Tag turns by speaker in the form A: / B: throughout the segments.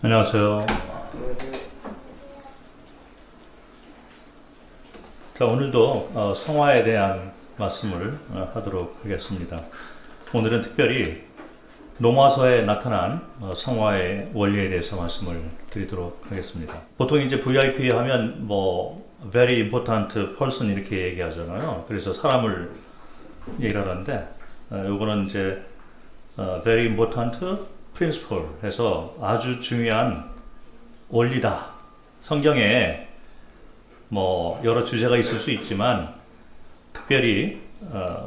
A: 안녕하세요. 자, 오늘도 성화에 대한 말씀을 하도록 하겠습니다. 오늘은 특별히 로마서에 나타난 성화의 원리에 대해서 말씀을 드리도록 하겠습니다. 보통 이제 VIP 하면 very important person 이렇게 얘기하잖아요. 그래서 사람을 얘기하는데 요거는 이제 very important principle 해서 아주 중요한 원리다. 성경에 여러 주제가 있을 수 있지만 특별히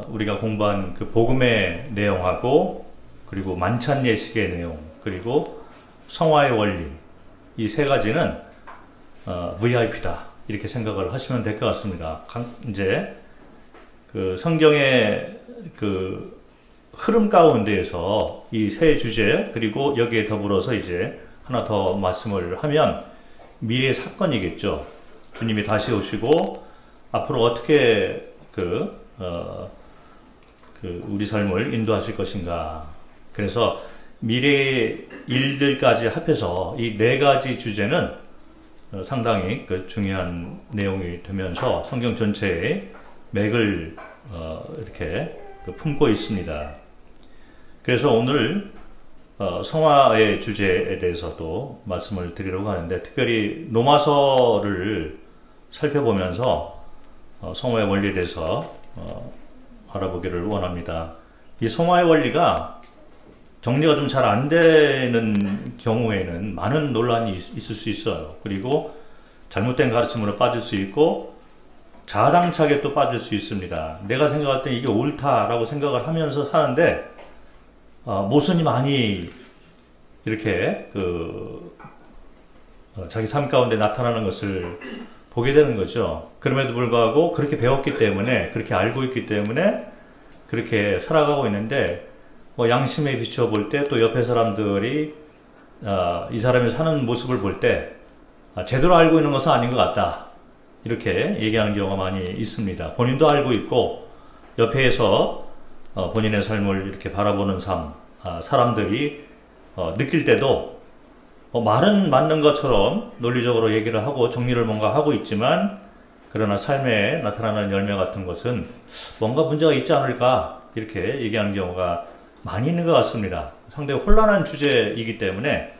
A: 우리가 공부한 그 복음의 내용하고 그리고 만찬 예식의 내용 그리고 성화의 원리 이 세 가지는 VIP다 이렇게 생각을 하시면 될 것 같습니다. 이제 그 성경의 그 흐름 가운데에서 이 세 주제 그리고 여기에 더불어서 이제 하나 더 말씀을 하면 미래 사건이겠죠. 주님이 다시 오시고 앞으로 어떻게 우리 삶을 인도하실 것인가. 그래서 미래의 일들까지 합해서 이 네 가지 주제는 상당히 중요한 내용이 되면서 성경 전체의 맥을 이렇게 품고 있습니다. 그래서 오늘 성화의 주제에 대해서도 말씀을 드리려고 하는데 특별히 로마서를 살펴보면서 성화의 원리에 대해서 알아보기를 원합니다. 이 성화의 원리가 정리가 좀 잘 안 되는 경우에는 많은 논란이 있을 수 있어요. 그리고 잘못된 가르침으로 빠질 수 있고 자당차게 또 빠질 수 있습니다. 내가 생각할 때 이게 옳다라고 생각을 하면서 사는데 모순이 많이 이렇게 자기 삶 가운데 나타나는 것을 보게 되는 거죠. 그럼에도 불구하고 그렇게 배웠기 때문에 그렇게 알고 있기 때문에 그렇게 살아가고 있는데 양심에 비춰볼 때 또 옆에 사람들이 이 사람이 사는 모습을 볼 때 제대로 알고 있는 것은 아닌 것 같다 이렇게 얘기하는 경우가 많이 있습니다. 본인도 알고 있고 옆에서 본인의 삶을 이렇게 바라보는 사람들이 느낄 때도 말은 맞는 것처럼 논리적으로 얘기를 하고 정리를 뭔가 하고 있지만 그러나 삶에 나타나는 열매 같은 것은 뭔가 문제가 있지 않을까 이렇게 얘기하는 경우가 많이 있는 것 같습니다. 상당히 혼란한 주제이기 때문에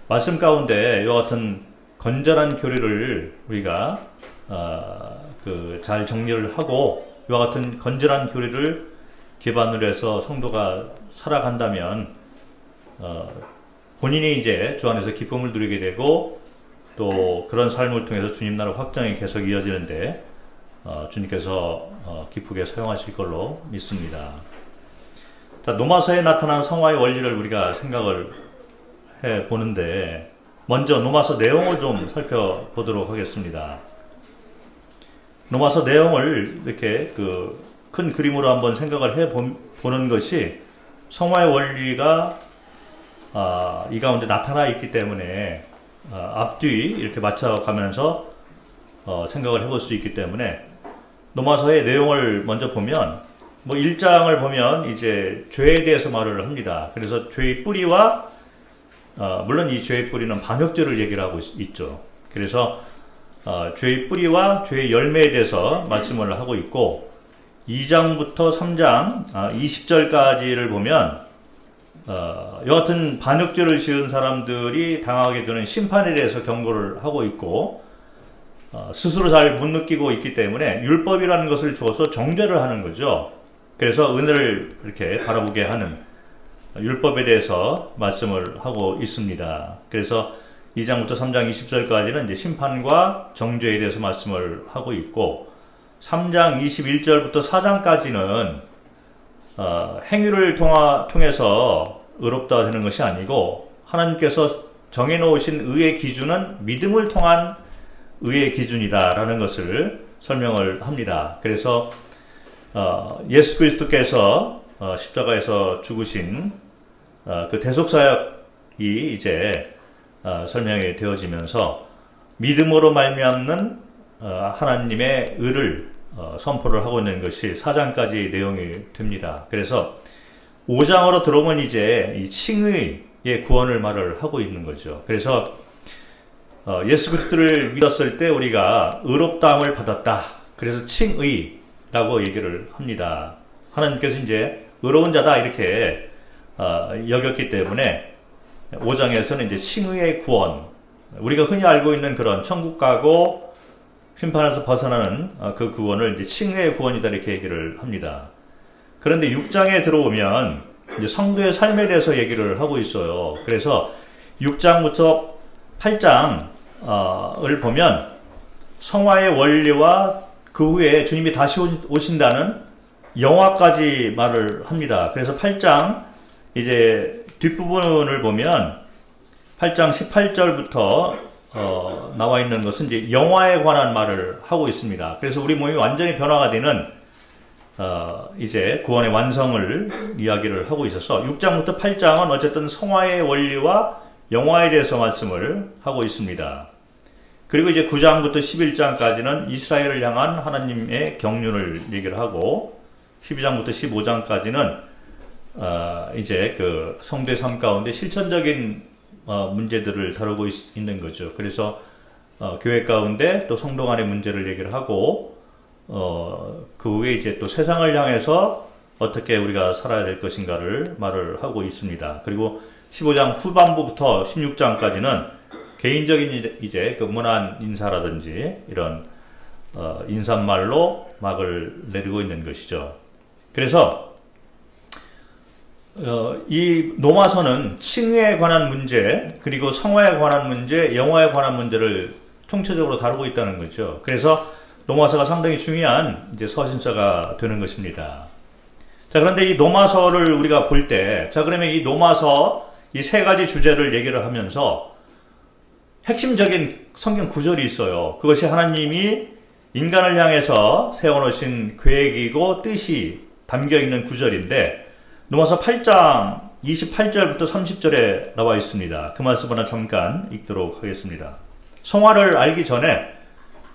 A: 말씀 가운데 이와 같은 건전한 교리를 우리가 잘 정리를 하고 이와 같은 건전한 교리를 기반으로 해서 성도가 살아간다면 본인이 이제 주 안에서 기쁨을 누리게 되고 또 그런 삶을 통해서 주님 나라 확장이 계속 이어지는데 주님께서 기쁘게 사용하실 걸로 믿습니다. 자, 로마서에 나타난 성화의 원리를 우리가 생각을 해 보는데 먼저 로마서 내용을 좀 살펴보도록 하겠습니다. 로마서 내용을 이렇게 큰 그림으로 한번 생각을 해 보는 것이 성화의 원리가 이 가운데 나타나 있기 때문에 앞뒤 이렇게 맞춰가면서 생각을 해볼 수 있기 때문에 로마서의 내용을 먼저 보면 1장을 보면 이제 죄에 대해서 말을 합니다. 그래서 죄의 뿌리와 물론 이 죄의 뿌리는 반역죄를 얘기를 하고 있죠. 그래서 죄의 뿌리와 죄의 열매에 대해서 말씀을 하고 있고 2장부터 3장 20절까지를 보면 여하튼 반역죄를 지은 사람들이 당하게 되는 심판에 대해서 경고를 하고 있고 스스로 잘 못 느끼고 있기 때문에 율법이라는 것을 줘서 정죄를 하는 거죠. 그래서 은혜를 이렇게 바라보게 하는 율법에 대해서 말씀을 하고 있습니다. 그래서 2장부터 3장 20절까지는 이제 심판과 정죄에 대해서 말씀을 하고 있고 3장 21절부터 4장까지는 행위를 통해서 의롭다 되는 것이 아니고 하나님께서 정해놓으신 의의 기준은 믿음을 통한 의의 기준이다라는 것을 설명을 합니다. 그래서 예수 그리스도께서 십자가에서 죽으신 그 대속사역이 이제 설명이 되어지면서 믿음으로 말미암는 하나님의 의를 선포를 하고 있는 것이 4장까지 내용이 됩니다. 그래서 5장으로 들어오면 이제 이 칭의, 구원을 말을 하고 있는 거죠. 그래서 예수 그리스도를 믿었을 때 우리가 의롭다함을 받았다. 그래서 칭의라고 얘기를 합니다. 하나님께서 이제 의로운 자다 이렇게 여겼기 때문에 5장에서는 이제 칭의의 구원, 우리가 흔히 알고 있는 그런 천국 가고 심판에서 벗어나는 그 구원을 이제 칭의의 구원이다 이렇게 얘기를 합니다. 그런데 6장에 들어오면 이제 성도의 삶에 대해서 얘기를 하고 있어요. 그래서 6장부터 8장을 보면 성화의 원리와 그 후에 주님이 다시 오신다는 영화까지 말을 합니다. 그래서 8장 이제 뒷부분을 보면 8장 18절부터 나와 있는 것은 이제 영화에 관한 말을 하고 있습니다. 그래서 우리 몸이 완전히 변화가 되는 이제 구원의 완성을 이야기를 하고 있어서 6장부터 8장은 어쨌든 성화의 원리와 영화에 대해서 말씀을 하고 있습니다. 그리고 이제 9장부터 11장까지는 이스라엘을 향한 하나님의 경륜을 얘기를 하고 12장부터 15장까지는 이제 그 성도의 삶 가운데 실천적인 문제들을 다루고 있는 거죠. 그래서 교회 가운데 또 성도 간의 문제를 얘기를 하고 그 후에 이제 또 세상을 향해서 어떻게 우리가 살아야 될 것인가를 말을 하고 있습니다. 그리고 15장 후반부부터 16장까지는 개인적인 이제 그 문안 인사라든지 이런 인사말로 막을 내리고 있는 것이죠. 그래서 이 로마서는 칭의에 관한 문제, 그리고 성화에 관한 문제, 영화에 관한 문제를 총체적으로 다루고 있다는 거죠. 그래서 로마서가 상당히 중요한 이제 서신서가 되는 것입니다. 자, 그런데 이 로마서를 우리가 볼 때, 자, 그러면 이 로마서 이 세 가지 주제를 얘기를 하면서 핵심적인 성경 구절이 있어요. 그것이 하나님이 인간을 향해서 세워놓으신 계획이고 뜻이 담겨있는 구절인데 로마서 8장 28절부터 30절에 나와 있습니다. 그 말씀을 하나 잠깐 읽도록 하겠습니다. 성화를 알기 전에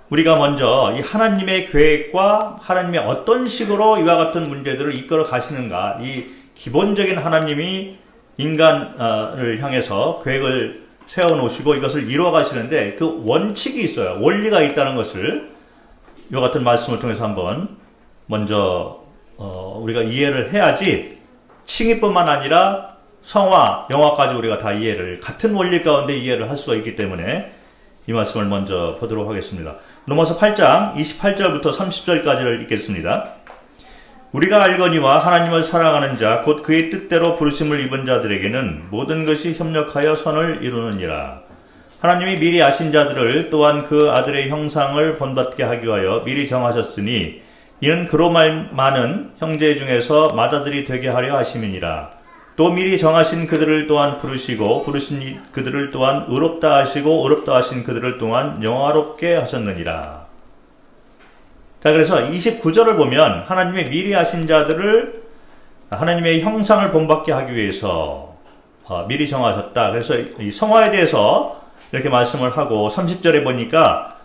A: 우리가 먼저 이 하나님의 계획과 하나님의 어떤 식으로 이와 같은 문제들을 이끌어 가시는가, 이 기본적인 하나님이 인간을 향해서 계획을 세워놓으시고 이것을 이루어 가시는데 그 원칙이 있어요. 원리가 있다는 것을 이와 같은 말씀을 통해서 한번 먼저 우리가 이해를 해야지 칭의뿐만 아니라 성화, 영화까지 우리가 다 이해를, 같은 원리 가운데 이해를 할 수가 있기 때문에 이 말씀을 먼저 보도록 하겠습니다. 로마서 8장 28절부터 30절까지를 읽겠습니다. 우리가 알거니와 하나님을 사랑하는 자 곧 그의 뜻대로 부르심을 입은 자들에게는 모든 것이 협력하여 선을 이루느니라. 하나님이 미리 아신 자들을 또한 그 아들의 형상을 본받게 하기 위하여 미리 정하셨으니 이는 그로 많은 형제 중에서 맏아들이 되게 하려 하심이니라. 또 미리 정하신 그들을 또한 부르시고 부르신 그들을 또한 의롭다 하시고 의롭다 하신 그들을 또한 영화롭게 하셨느니라. 자, 그래서 29절을 보면 하나님의 미리 아신 자들을 하나님의 형상을 본받게 하기 위해서 미리 정하셨다. 그래서 이 성화에 대해서 이렇게 말씀을 하고 30절에 보니까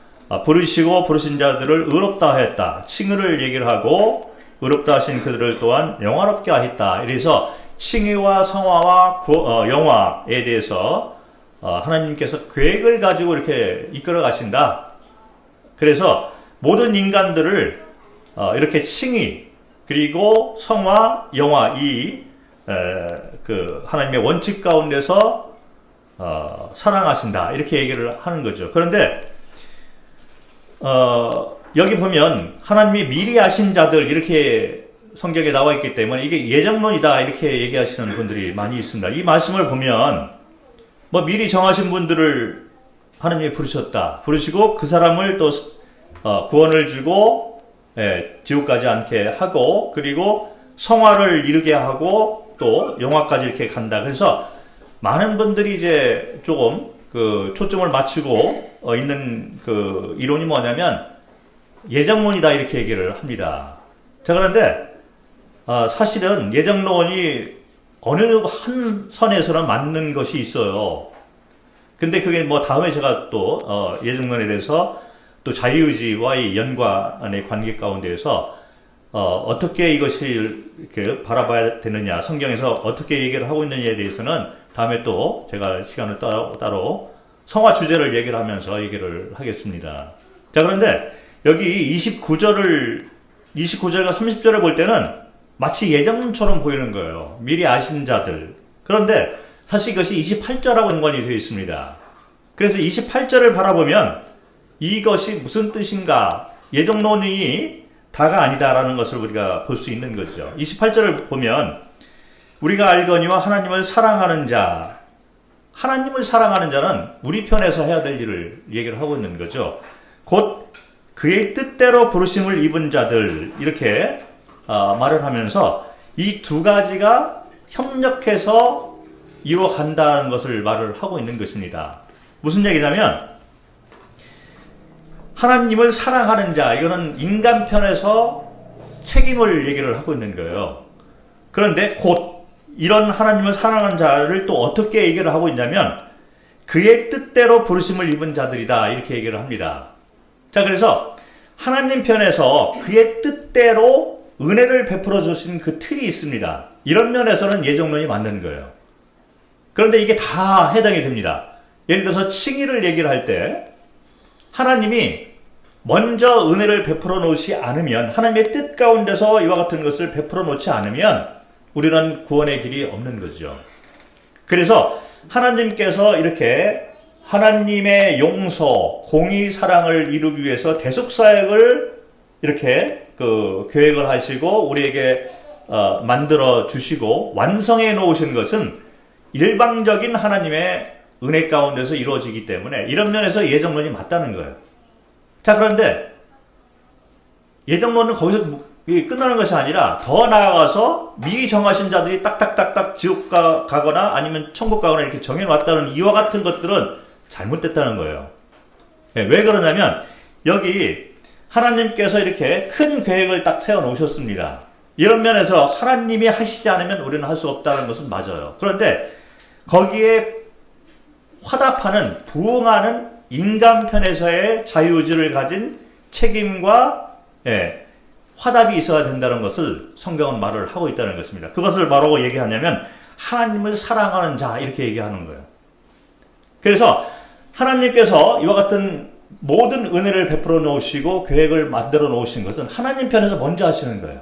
A: 부르시고 부르신 자들을 의롭다 하였다. 칭의를 얘기를 하고 의롭다 하신 그들을 또한 영화롭게 하였다. 이래서 칭의와 성화와 영화에 대해서 하나님께서 계획을 가지고 이렇게 이끌어 가신다. 그래서 모든 인간들을 이렇게 칭의 그리고 성화, 영화 그 하나님의 원칙 가운데서 사랑하신다 이렇게 얘기를 하는 거죠. 그런데 여기 보면 하나님이 미리 아신 자들 이렇게 성경에 나와 있기 때문에 이게 예정론이다 이렇게 얘기하시는 분들이 많이 있습니다. 이 말씀을 보면 뭐 미리 정하신 분들을 하나님이 부르시고 그 사람을 또 구원을 주고 지옥 가지 않게 하고 그리고 성화를 이루게 하고 또 영화까지 이렇게 간다. 그래서 많은 분들이 이제 조금 그 초점을 맞추고 있는 그 이론이 뭐냐면 예정론이다 이렇게 얘기를 합니다. 자, 그런데 사실은 예정론이 어느 한 선에서는 맞는 것이 있어요. 근데 그게 뭐 다음에 제가 또 예정론에 대해서 또 자유의지와의 연관의 관계 가운데에서 어떻게 이것을 이렇게 바라봐야 되느냐, 성경에서 어떻게 얘기를 하고 있느냐에 대해서는 다음에 또 제가 시간을 따로 성화 주제를 얘기를 하면서 얘기를 하겠습니다. 자, 그런데 여기 29절과 30절을 볼 때는 마치 예정론처럼 보이는 거예요. 미리 아신 자들. 그런데 사실 이것이 28절하고 연관이 되어 있습니다. 그래서 28절을 바라보면 이것이 무슨 뜻인가? 예정론이 다가 아니다라는 것을 우리가 볼 수 있는 거죠. 28절을 보면 우리가 알거니와 하나님을 사랑하는 자, 하나님을 사랑하는 자는 우리 편에서 해야 될 일을 얘기를 하고 있는 거죠. 곧 그의 뜻대로 부르심을 입은 자들, 이렇게 말을 하면서 이 두 가지가 협력해서 이루어간다는 것을 말을 하고 있는 것입니다. 무슨 얘기냐면 하나님을 사랑하는 자, 이거는 인간 편에서 책임을 얘기를 하고 있는 거예요. 그런데 곧 이런 하나님을 사랑하는 자를 또 어떻게 얘기를 하고 있냐면 그의 뜻대로 부르심을 입은 자들이다, 이렇게 얘기를 합니다. 자, 그래서 하나님 편에서 그의 뜻대로 은혜를 베풀어 주신 그 틀이 있습니다. 이런 면에서는 예정론이 맞는 거예요. 그런데 이게 다 해당이 됩니다. 예를 들어서 칭의를 얘기를 할 때 하나님이 먼저 은혜를 베풀어 놓지 않으면, 하나님의 뜻 가운데서 이와 같은 것을 베풀어 놓지 않으면 우리는 구원의 길이 없는 거죠. 그래서 하나님께서 이렇게 하나님의 용서, 공의, 사랑을 이루기 위해서 대속사역을 이렇게 계획을 하시고 우리에게 만들어 주시고 완성해 놓으신 것은 일방적인 하나님의 은혜 가운데서 이루어지기 때문에 이런 면에서 예정론이 맞다는 거예요. 자, 그런데 예정론은 거기서 끝나는 것이 아니라 더 나아가서 미리 정하신 자들이 딱딱딱딱 지옥 가거나 아니면 천국 가거나 이렇게 정해놨다는 이와 같은 것들은 잘못됐다는 거예요. 네, 왜 그러냐면 여기 하나님께서 이렇게 큰 계획을 딱 세워놓으셨습니다. 이런 면에서 하나님이 하시지 않으면 우리는 할 수 없다는 것은 맞아요. 그런데 거기에 화답하는, 부응하는 인간 편에서의 자유의지를 가진 책임과 화답이 있어야 된다는 것을 성경은 말을 하고 있다는 것입니다. 그것을 뭐라고 얘기하냐면 하나님을 사랑하는 자, 이렇게 얘기하는 거예요. 그래서 하나님께서 이와 같은 모든 은혜를 베풀어 놓으시고 계획을 만들어 놓으신 것은 하나님 편에서 먼저 하시는 거예요.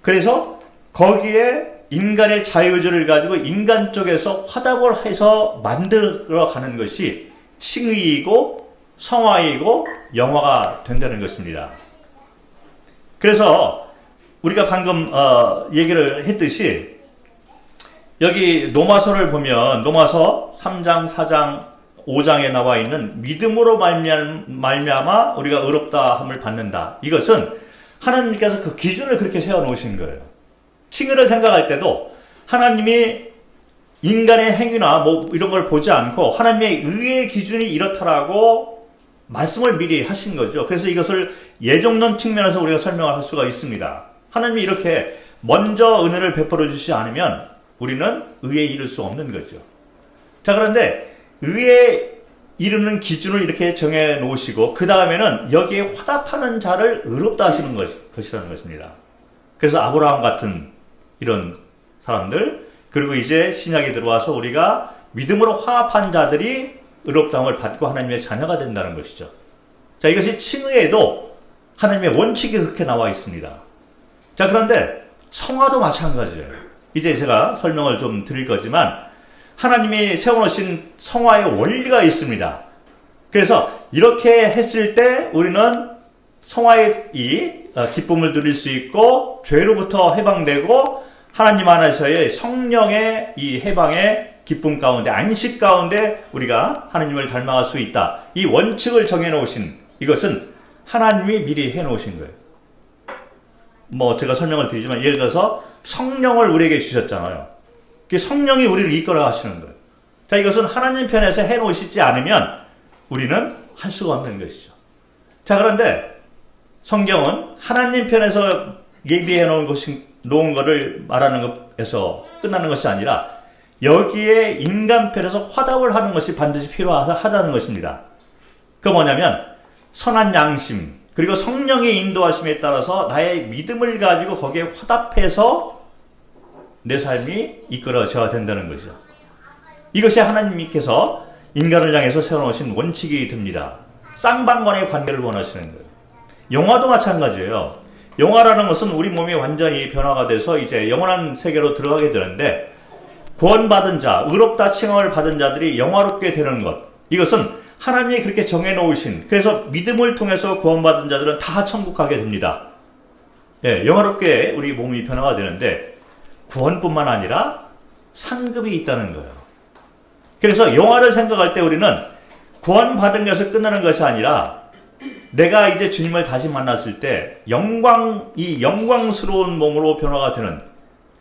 A: 그래서 거기에 인간의 자유의지를 가지고 인간 쪽에서 화답을 해서 만들어 가는 것이 칭의이고 성화이고 영화가 된다는 것입니다. 그래서 우리가 방금 얘기를 했듯이 여기 로마서를 보면 로마서 3장, 4장, 5장에 나와 있는 믿음으로 말미암아 우리가 의롭다함을 받는다. 이것은 하나님께서 그 기준을 그렇게 세워놓으신 거예요. 칭의를 생각할 때도 하나님이 인간의 행위나 뭐 이런 걸 보지 않고 하나님의 의의 기준이 이렇다라고 말씀을 미리 하신 거죠. 그래서 이것을 예정론 측면에서 우리가 설명을 할 수가 있습니다. 하나님이 이렇게 먼저 은혜를 베풀어 주시지 않으면 우리는 의에 이를 수 없는 거죠. 자, 그런데 의에 이르는 기준을 이렇게 정해 놓으시고 그 다음에는 여기에 화답하는 자를 의롭다 하시는 것이라는 것입니다. 그래서 아브라함 같은 이런 사람들, 그리고 이제 신약에 들어와서 우리가 믿음으로 화합한 자들이 의롭다함을 받고 하나님의 자녀가 된다는 것이죠. 자, 이것이 칭의에도 하나님의 원칙이 그렇게 나와 있습니다. 자, 그런데 성화도 마찬가지예요. 이제 제가 설명을 좀 드릴 거지만 하나님이 세워놓으신 성화의 원리가 있습니다. 그래서 이렇게 했을 때 우리는 성화의 이 기쁨을 누릴 수 있고 죄로부터 해방되고 하나님 안에서의 성령의 이 해방의 기쁨 가운데, 안식 가운데 우리가 하나님을 닮아갈 수 있다. 이 원칙을 정해놓으신 이것은 하나님이 미리 해놓으신 거예요. 뭐 제가 설명을 드리지만 예를 들어서 성령을 우리에게 주셨잖아요. 그 성령이 우리를 이끌어 가시는 거예요. 자, 이것은 하나님 편에서 해놓으시지 않으면 우리는 할 수가 없는 것이죠. 자, 그런데 성경은 하나님 편에서 예비해 놓은 것을 말하는 것에서 끝나는 것이 아니라 여기에 인간 편에서 화답을 하는 것이 반드시 필요하다는 것입니다. 그 뭐냐면 선한 양심 그리고 성령의 인도하심에 따라서 나의 믿음을 가지고 거기에 화답해서 내 삶이 이끌어져야 된다는 거죠. 이것이 하나님께서 인간을 향해서 세워놓으신 원칙이 됩니다. 쌍방간의 관계를 원하시는 거예요. 영화도 마찬가지예요. 영화라는 것은 우리 몸이 완전히 변화가 돼서 이제 영원한 세계로 들어가게 되는데, 구원받은 자, 의롭다 칭함을 받은 자들이 영화롭게 되는 것, 이것은 하나님이 그렇게 정해놓으신, 그래서 믿음을 통해서 구원받은 자들은 다 천국 가게 됩니다. 예, 영화롭게 우리 몸이 변화가 되는데, 구원뿐만 아니라 상급이 있다는 거예요. 그래서 영화를 생각할 때 우리는 구원받은 것을 끝나는 것이 아니라, 내가 이제 주님을 다시 만났을 때 이 영광스러운 몸으로 변화가 되는,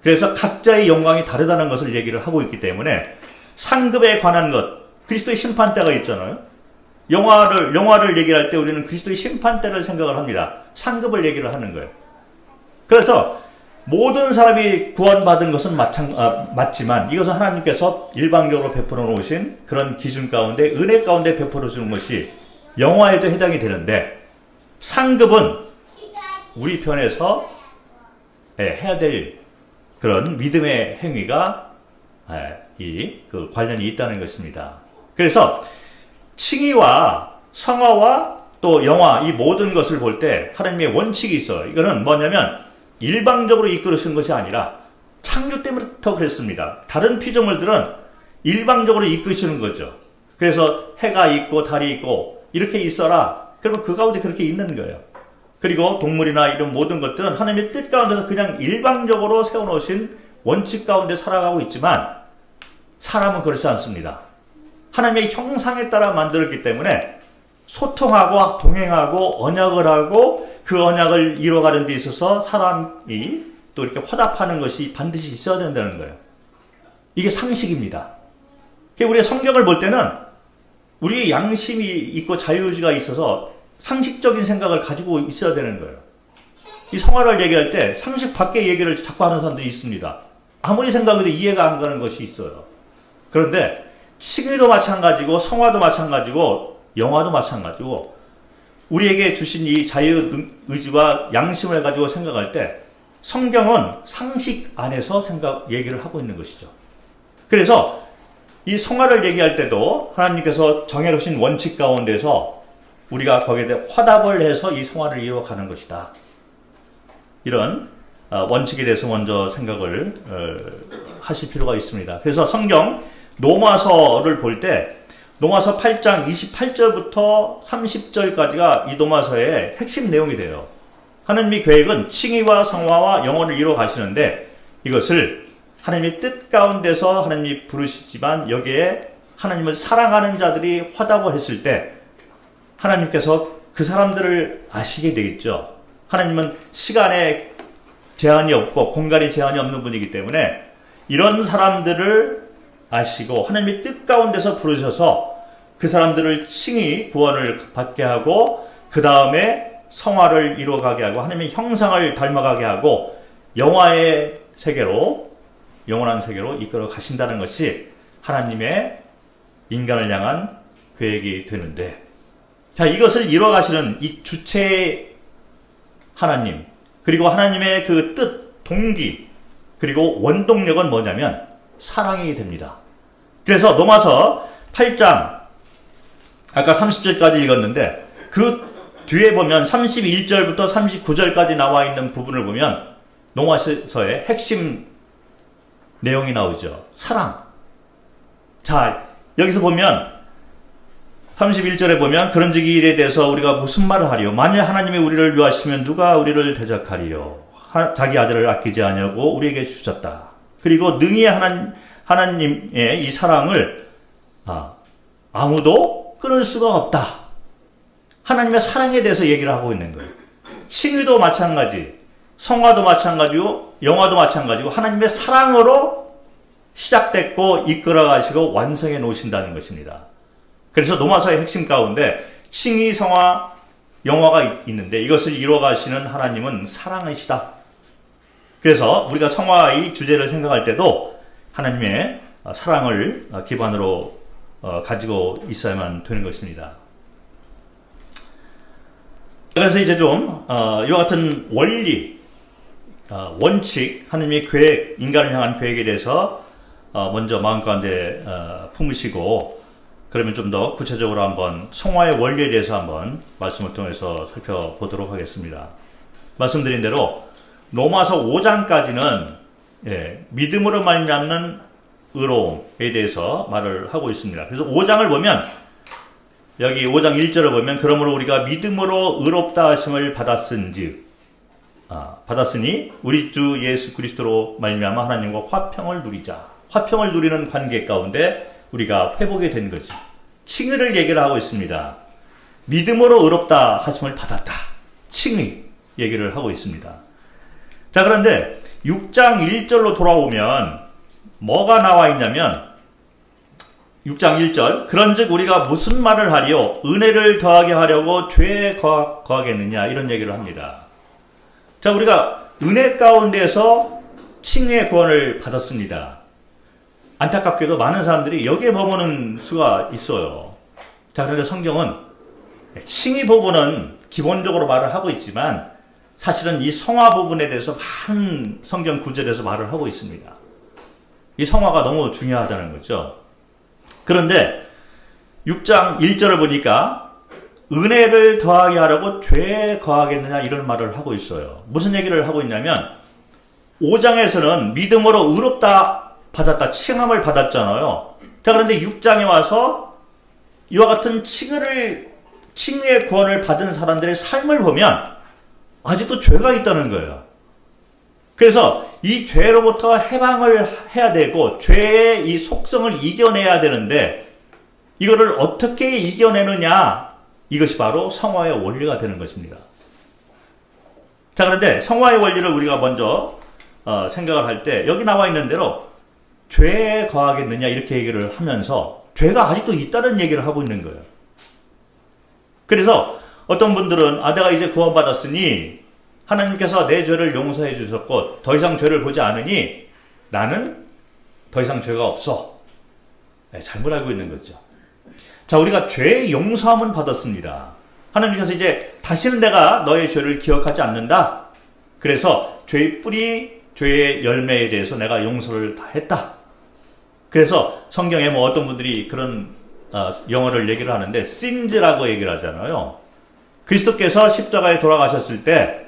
A: 그래서 각자의 영광이 다르다는 것을 얘기를 하고 있기 때문에 상급에 관한 것, 그리스도의 심판대가 있잖아요. 영화를 얘기할 때 우리는 그리스도의 심판대를 생각을 합니다. 상급을 얘기를 하는 거예요. 그래서 모든 사람이 구원받은 것은 맞지만 이것은 하나님께서 일방적으로 베풀어 놓으신 그런 기준 가운데, 은혜 가운데 베풀어 주는 것이 영화에도 해당이 되는데, 상급은 우리 편에서 해야 될 그런 믿음의 행위가 그 관련이 있다는 것입니다. 그래서 칭의와 성화와 또 영화, 이 모든 것을 볼 때 하나님의 원칙이 있어요. 이거는 뭐냐면 일방적으로 이끌으신 것이 아니라 창조 때부터 그랬습니다. 다른 피조물들은 일방적으로 이끄시는 거죠. 그래서 해가 있고 달이 있고 이렇게 있어라. 그러면 그 가운데 그렇게 있는 거예요. 그리고 동물이나 이런 모든 것들은 하나님의 뜻 가운데서 그냥 일방적으로 세워놓으신 원칙 가운데 살아가고 있지만, 사람은 그렇지 않습니다. 하나님의 형상에 따라 만들었기 때문에 소통하고 동행하고 언약을 하고, 그 언약을 이뤄가는 데 있어서 사람이 또 이렇게 화답하는 것이 반드시 있어야 된다는 거예요. 이게 상식입니다. 우리가 성경을 볼 때는 우리의 양심이 있고 자유의지가 있어서 상식적인 생각을 가지고 있어야 되는 거예요. 이 성화를 얘기할 때 상식 밖의 얘기를 자꾸 하는 사람들이 있습니다. 아무리 생각해도 이해가 안 가는 것이 있어요. 그런데 칭의도 마찬가지고 성화도 마찬가지고 영화도 마찬가지고, 우리에게 주신 이 자유의지와 양심을 가지고 생각할 때 성경은 상식 안에서 얘기를 하고 있는 것이죠. 그래서 이 성화를 얘기할 때도 하나님께서 정해놓으신 원칙 가운데서 우리가 거기에 대해 화답을 해서 이 성화를 이루어가는 것이다. 이런 원칙에 대해서 먼저 생각을 하실 필요가 있습니다. 그래서 성경 로마서를 볼 때 로마서 8장 28절부터 30절까지가 이 로마서의 핵심 내용이 돼요. 하나님의 계획은 칭의와 성화와 영혼을 이루어 가시는데, 이것을 하나님의 뜻 가운데서 하나님이 부르시지만 여기에 하나님을 사랑하는 자들이 화답을 했을 때 하나님께서 그 사람들을 아시게 되겠죠. 하나님은 시간에 제한이 없고 공간에 제한이 없는 분이기 때문에 이런 사람들을 아시고 하나님의 뜻 가운데서 부르셔서 그 사람들을 칭의 구원을 받게 하고, 그 다음에 성화를 이루어가게 하고 하나님의 형상을 닮아가게 하고 영화의 세계로, 영원한 세계로 이끌어 가신다는 것이 하나님의 인간을 향한 계획이 되는데, 자, 이것을 이루어 가시는 이 주체의 하나님, 그리고 하나님의 그 뜻, 동기, 그리고 원동력은 뭐냐면 사랑이 됩니다. 그래서 로마서 8장 아까 30절까지 읽었는데, 그 뒤에 보면 31절부터 39절까지 나와 있는 부분을 보면 로마서의 핵심 내용이 나오죠. 사랑. 자, 여기서 보면 31절에 보면, 그런즉 이 일에 대해서 우리가 무슨 말을 하리요? 만일 하나님이 우리를 위하시면 누가 우리를 대적하리요? 자기 아들을 아끼지 아니하고 우리에게 주셨다. 그리고 능히 하나님의 이 사랑을 아무도 끊을 수가 없다. 하나님의 사랑에 대해서 얘기를 하고 있는 거예요. 칭의도 마찬가지, 성화도 마찬가지고 영화도 마찬가지고 하나님의 사랑으로 시작됐고 이끌어 가시고 완성해 놓으신다는 것입니다. 그래서 로마서의 핵심 가운데 칭의, 성화, 영화가 있는데 이것을 이루어 가시는 하나님은 사랑이시다. 그래서 우리가 성화의 주제를 생각할 때도 하나님의 사랑을 기반으로 가지고 있어야만 되는 것입니다. 그래서 이제 좀 이와 같은 원리, 원칙, 하느님의 계획, 인간을 향한 계획에 대해서 먼저 마음 가운데 품으시고, 그러면 좀 더 구체적으로 한번 성화의 원리에 대해서 한번 말씀을 통해서 살펴보도록 하겠습니다. 말씀드린 대로 로마서 5장까지는 믿음으로 말미암는 의로움에 대해서 말을 하고 있습니다. 그래서 5장을 보면 여기 5장 1절을 보면 그러므로 우리가 믿음으로 의롭다 하심을 받았으니 우리 주 예수 그리스도로 말미암아 하나님과 화평을 누리자. 화평을 누리는 관계 가운데 우리가 회복이 된 거죠. 칭의를 얘기를 하고 있습니다. 믿음으로 의롭다 하심을 받았다. 칭의 얘기를 하고 있습니다. 자, 그런데 6장 1절로 돌아오면 뭐가 나와 있냐면 6장 1절 그런즉 우리가 무슨 말을 하리요 은혜를 더하게 하려고 죄에 거하겠느냐 이런 얘기를 합니다. 자, 우리가 은혜 가운데서 칭의의 구원을 받았습니다. 안타깝게도 많은 사람들이 여기에 머무는 수가 있어요. 자, 그런데 성경은 칭의 부분은 기본적으로 말을 하고 있지만 사실은 이 성화 부분에 대해서 많은 성경 구절에서 말을 하고 있습니다. 이 성화가 너무 중요하다는 거죠. 그런데 6장 1절을 보니까 은혜를 더하게 하려고 죄에 거하겠느냐 이런 말을 하고 있어요. 무슨 얘기를 하고 있냐면 5장에서는 믿음으로 의롭다 받았다, 칭함을 받았잖아요. 자, 그런데 6장에 와서 이와 같은 칭의의 구원을 받은 사람들의 삶을 보면 아직도 죄가 있다는 거예요. 그래서 이 죄로부터 해방을 해야 되고 죄의 이 속성을 이겨내야 되는데 이거를 어떻게 이겨내느냐, 이것이 바로 성화의 원리가 되는 것입니다. 자, 그런데 성화의 원리를 우리가 먼저 생각을 할 때 여기 나와 있는 대로 죄에 거하겠느냐 이렇게 얘기를 하면서 죄가 아직도 있다는 얘기를 하고 있는 거예요. 그래서 어떤 분들은 내가 이제 구원받았으니 하나님께서 내 죄를 용서해 주셨고 더 이상 죄를 보지 않으니 나는 더 이상 죄가 없어. 잘못 알고 있는 거죠. 자, 우리가 죄의 용서함은 받았습니다. 하나님께서 이제 다시는 내가 너의 죄를 기억하지 않는다. 그래서 죄의 뿌리, 죄의 열매에 대해서 내가 용서를 다 했다. 그래서 성경에 어떤 분들이 그런 영어를 얘기를 하는데 sins라고 얘기를 하잖아요. 그리스도께서 십자가에 돌아가셨을 때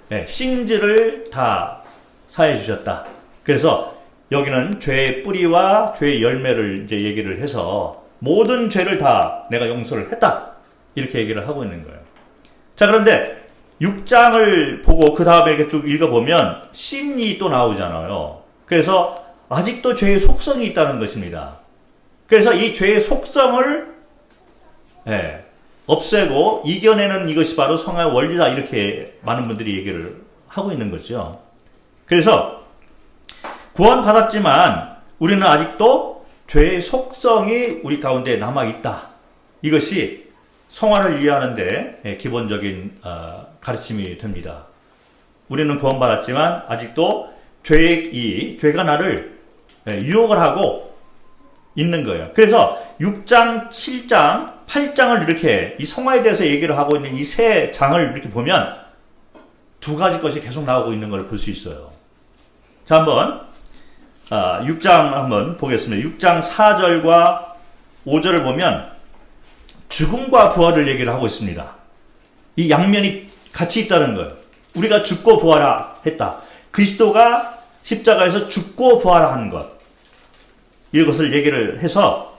A: sins를 다 사해 주셨다. 그래서 여기는 죄의 뿌리와 죄의 열매를 이제 얘기를 해서 모든 죄를 다 내가 용서를 했다. 이렇게 얘기를 하고 있는 거예요. 자, 그런데 6장을 보고 그 다음에 이렇게 쭉 읽어보면 sin이 또 나오잖아요. 그래서 아직도 죄의 속성이 있다는 것입니다. 그래서 이 죄의 속성을 없애고 이겨내는 이것이 바로 성화의 원리다. 이렇게 많은 분들이 얘기를 하고 있는 거죠. 그래서 구원받았지만 우리는 아직도 죄의 속성이 우리 가운데 남아있다. 이것이 성화를 이해하는 데 기본적인 가르침이 됩니다. 우리는 구원받았지만 아직도 죄가 나를 유혹을 하고 있는 거예요. 그래서 6장, 7장, 8장을 이렇게 이 성화에 대해서 얘기를 하고 있는 이 세 장을 이렇게 보면 두 가지 것이 계속 나오고 있는 걸 볼 수 있어요. 자, 한번 6장 한번 보겠습니다. 6장 4절과 5절을 보면 죽음과 부활을 얘기를 하고 있습니다. 이 양면이 같이 있다는 거예요. 우리가 죽고 부활하 했다. 그리스도가 십자가에서 죽고 부활한 것. 이것을 얘기를 해서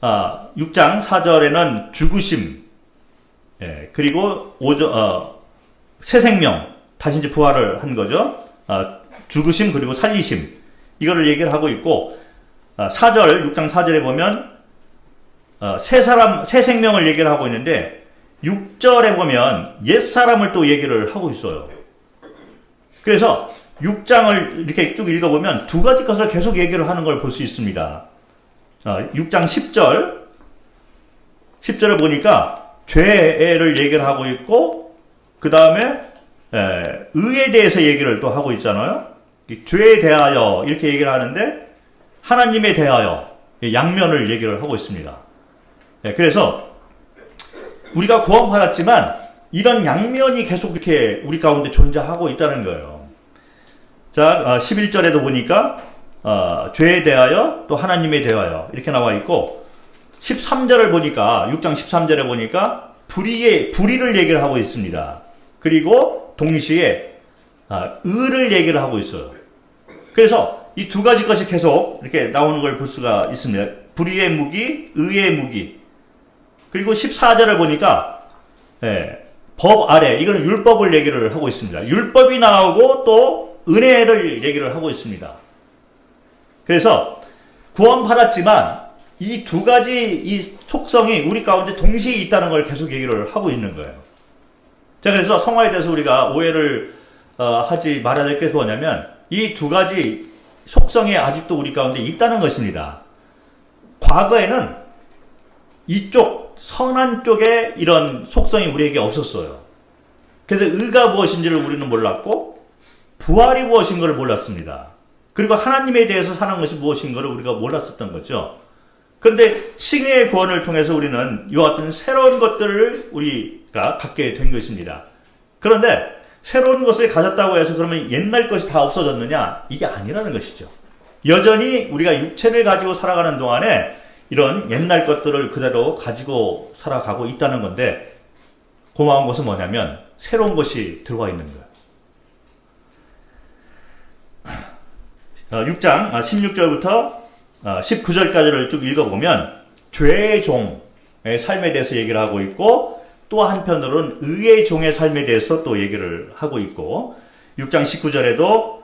A: 6장 4절에는 죽으심, 그리고 새 생명, 다시 이제 부활을 한 거죠. 죽으심 그리고 살리심, 이거를 얘기를 하고 있고 4절, 6장 4절에 보면 새 생명을 얘기를 하고 있는데 6절에 보면 옛사람을 또 얘기를 하고 있어요. 그래서 6장을 이렇게 쭉 읽어보면 두 가지 것을 계속 얘기를 하는 걸 볼 수 있습니다. 6장 10절을 보니까 죄를 얘기를 하고 있고 그 다음에 의에 대해서 얘기를 또 하고 있잖아요. 죄에 대하여 이렇게 얘기를 하는데 하나님에 대하여 양면을 얘기를 하고 있습니다. 그래서 우리가 구원받았지만 이런 양면이 계속 이렇게 우리 가운데 존재하고 있다는 거예요. 자, 11절에도 보니까 죄에 대하여 또 하나님에 대하여 이렇게 나와 있고 13절을 보니까 6장 13절에 보니까 불의를 얘기를 하고 있습니다. 그리고 동시에 의를 얘기를 하고 있어요. 그래서 이 두 가지 것이 계속 이렇게 나오는 걸 볼 수가 있습니다. 불의의 무기, 의의 무기. 그리고 14절을 보니까 법 아래, 이거는 율법을 얘기를 하고 있습니다. 율법이 나오고 또 은혜를 얘기를 하고 있습니다. 그래서 구원받았지만 이 두 가지 이 속성이 우리 가운데 동시에 있다는 걸 계속 얘기를 하고 있는 거예요. 자, 그래서 성화에 대해서 우리가 오해를 하지 말아야 될 게 뭐냐면 이 두 가지 속성이 아직도 우리 가운데 있다는 것입니다. 과거에는 이쪽 선한 쪽에 이런 속성이 우리에게 없었어요. 그래서 의가 무엇인지를 우리는 몰랐고 부활이 무엇인 것을 몰랐습니다. 그리고 하나님에 대해서 사는 것이 무엇인 것을 우리가 몰랐었던 거죠. 그런데 칭의의 구원을 통해서 우리는 이와 같은 새로운 것들을 우리가 갖게 된 것입니다. 그런데 새로운 것을 가졌다고 해서 그러면 옛날 것이 다 없어졌느냐? 이게 아니라는 것이죠. 여전히 우리가 육체를 가지고 살아가는 동안에 이런 옛날 것들을 그대로 가지고 살아가고 있다는 건데 고마운 것은 뭐냐면 새로운 것이 들어와 있는 거예요. 6장 16절부터 19절까지를 쭉 읽어보면 죄의 종의 삶에 대해서 얘기를 하고 있고 또 한편으로는 의의 종의 삶에 대해서 또 얘기를 하고 있고 6장 19절에도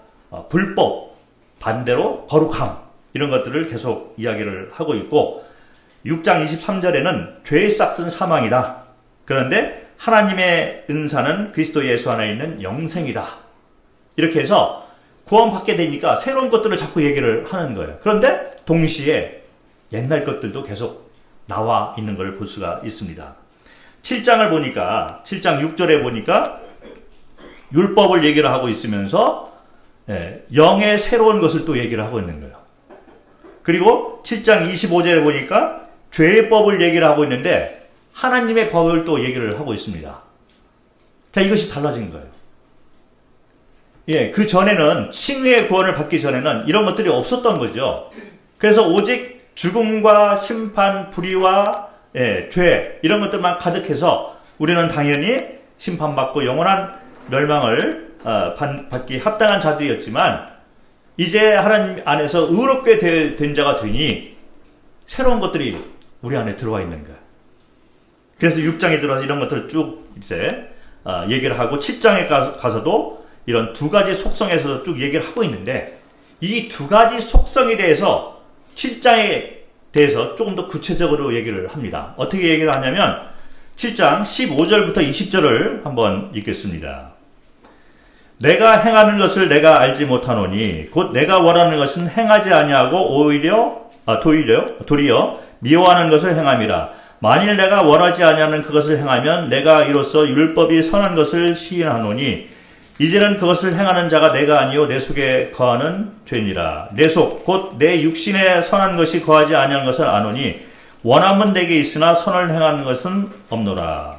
A: 불법, 반대로 거룩함 이런 것들을 계속 이야기를 하고 있고 6장 23절에는 죄의 싹은 사망이다. 그런데 하나님의 은사는 그리스도 예수 안에 있는 영생이다. 이렇게 해서 구원받게 되니까 새로운 것들을 자꾸 얘기를 하는 거예요. 그런데 동시에 옛날 것들도 계속 나와 있는 걸 볼 수가 있습니다. 7장을 보니까 7장 6절에 보니까 율법을 얘기를 하고 있으면서 영의 새로운 것을 또 얘기를 하고 있는 거예요. 그리고 7장 25절에 보니까 죄의 법을 얘기를 하고 있는데 하나님의 법을 또 얘기를 하고 있습니다. 자, 이것이 달라진 거예요. 그 전에는 칭의의 구원을 받기 전에는 이런 것들이 없었던 거죠. 그래서 오직 죽음과 심판, 불의와 죄 이런 것들만 가득해서 우리는 당연히 심판받고 영원한 멸망을 받기 합당한 자들이었지만 이제 하나님 안에서 의롭게 된 자가 되니 새로운 것들이 우리 안에 들어와 있는 거예요. 그래서 6장에 들어와서 이런 것들을 쭉 이제 얘기를 하고 7장에 가서도 이런 두 가지 속성에서 쭉 얘기를 하고 있는데 이 두 가지 속성에 대해서 7장에 대해서 조금 더 구체적으로 얘기를 합니다. 어떻게 얘기를 하냐면 7장 15절부터 20절을 한번 읽겠습니다. 내가 행하는 것을 내가 알지 못하노니 곧 내가 원하는 것은 행하지 아니하고 도리어 미워하는 것을 행함이라. 만일 내가 원하지 아니하는 그것을 행하면 내가 이로써 율법이 선한 것을 시인하노니 이제는 그것을 행하는 자가 내가 아니요 내 속에 거하는 죄니라. 내 속 곧 내 육신에 선한 것이 거하지 아니하는 것을 아노니 원함은 내게 있으나 선을 행하는 것은 없노라.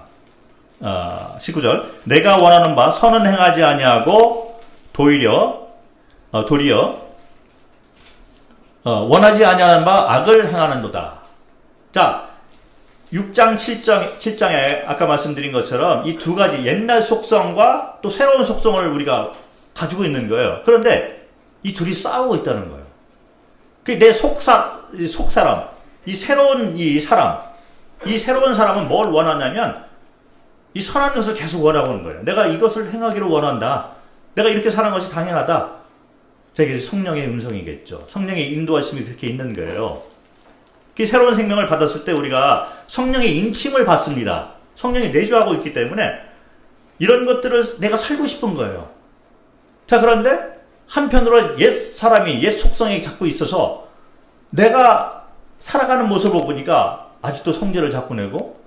A: 19절 내가 원하는 바 선은 행하지 아니하고 도리어 원하지 아니하는 바 악을 행하는도다. 자, 6장 7장에 아까 말씀드린 것처럼 이 두 가지 옛날 속성과 또 새로운 속성을 우리가 가지고 있는 거예요. 그런데 이 둘이 싸우고 있다는 거예요. 내 속사람, 이 새로운 이 새로운 사람은 뭘 원하냐면 이 선한 것을 계속 원하고 있는 거예요. 내가 이것을 행하기를 원한다. 내가 이렇게 사는 것이 당연하다. 자, 이게 성령의 음성이겠죠. 성령의 인도하심이 그렇게 있는 거예요. 새로운 생명을 받았을 때 우리가 성령의 인침을 받습니다. 성령이 내주하고 있기 때문에 이런 것들을 내가 살고 싶은 거예요. 자, 그런데 한편으로 옛 사람이 옛 속성이 자꾸 있어서 내가 살아가는 모습을 보니까 아직도 성질을 자꾸 내고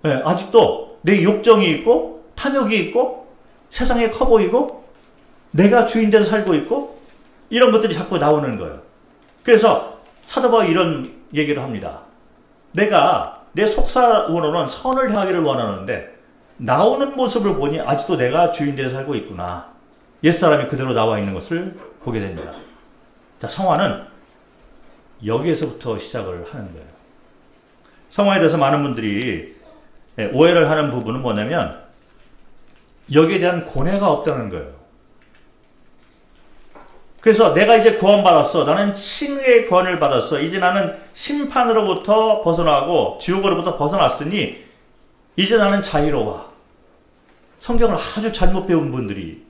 A: 아직도 내 욕정이 있고 탐욕이 있고 세상에 커 보이고 내가 주인 돼서 살고 있고 이런 것들이 자꾸 나오는 거예요. 그래서 사도 바울이 이런 얘기를 합니다. 내가 내 속사원으로는 선을 행하기를 원하는데 나오는 모습을 보니 아직도 내가 주인 돼서 살고 있구나. 옛사람이 그대로 나와 있는 것을 보게 됩니다. 자, 성화는 여기에서부터 시작을 하는 거예요. 성화에 대해서 많은 분들이 오해를 하는 부분은 뭐냐면 여기에 대한 고뇌가 없다는 거예요. 그래서 내가 이제 구원받았어. 나는 칭의의 구원을 받았어. 이제 나는 심판으로부터 벗어나고 지옥으로부터 벗어났으니 이제 나는 자유로워. 성경을 아주 잘못 배운 분들이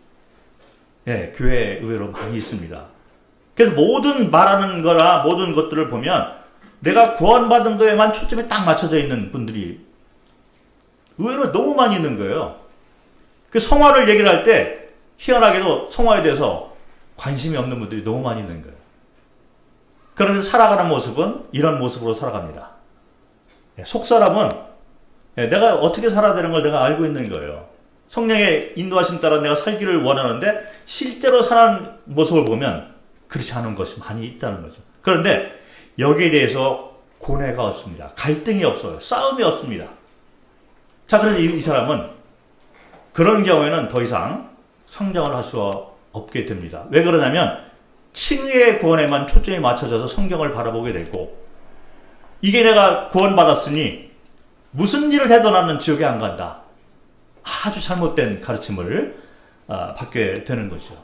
A: 교회에 의외로 많이 있습니다. 그래서 모든 말하는 거나 모든 것들을 보면 내가 구원받은 거에만 초점이 딱 맞춰져 있는 분들이 의외로 너무 많이 있는 거예요. 그 성화를 얘기를 할 때 희한하게도 성화에 대해서 관심이 없는 분들이 너무 많이 있는 거예요. 그런데 살아가는 모습은 이런 모습으로 살아갑니다. 속사람은 내가 어떻게 살아야 되는 걸 내가 알고 있는 거예요. 성령의 인도하심 따라 내가 살기를 원하는데 실제로 사는 모습을 보면 그렇지 않은 것이 많이 있다는 거죠. 그런데 여기에 대해서 고뇌가 없습니다. 갈등이 없어요. 싸움이 없습니다. 자, 그래서 이 사람은 그런 경우에는 더 이상 성장을 할 수 없게 됩니다. 왜 그러냐면 칭의의 구원에만 초점이 맞춰져서 성경을 바라보게 되고 이게 내가 구원받았으니 무슨 일을 해도 나는 지옥에 안 간다. 아주 잘못된 가르침을 받게 되는 거죠.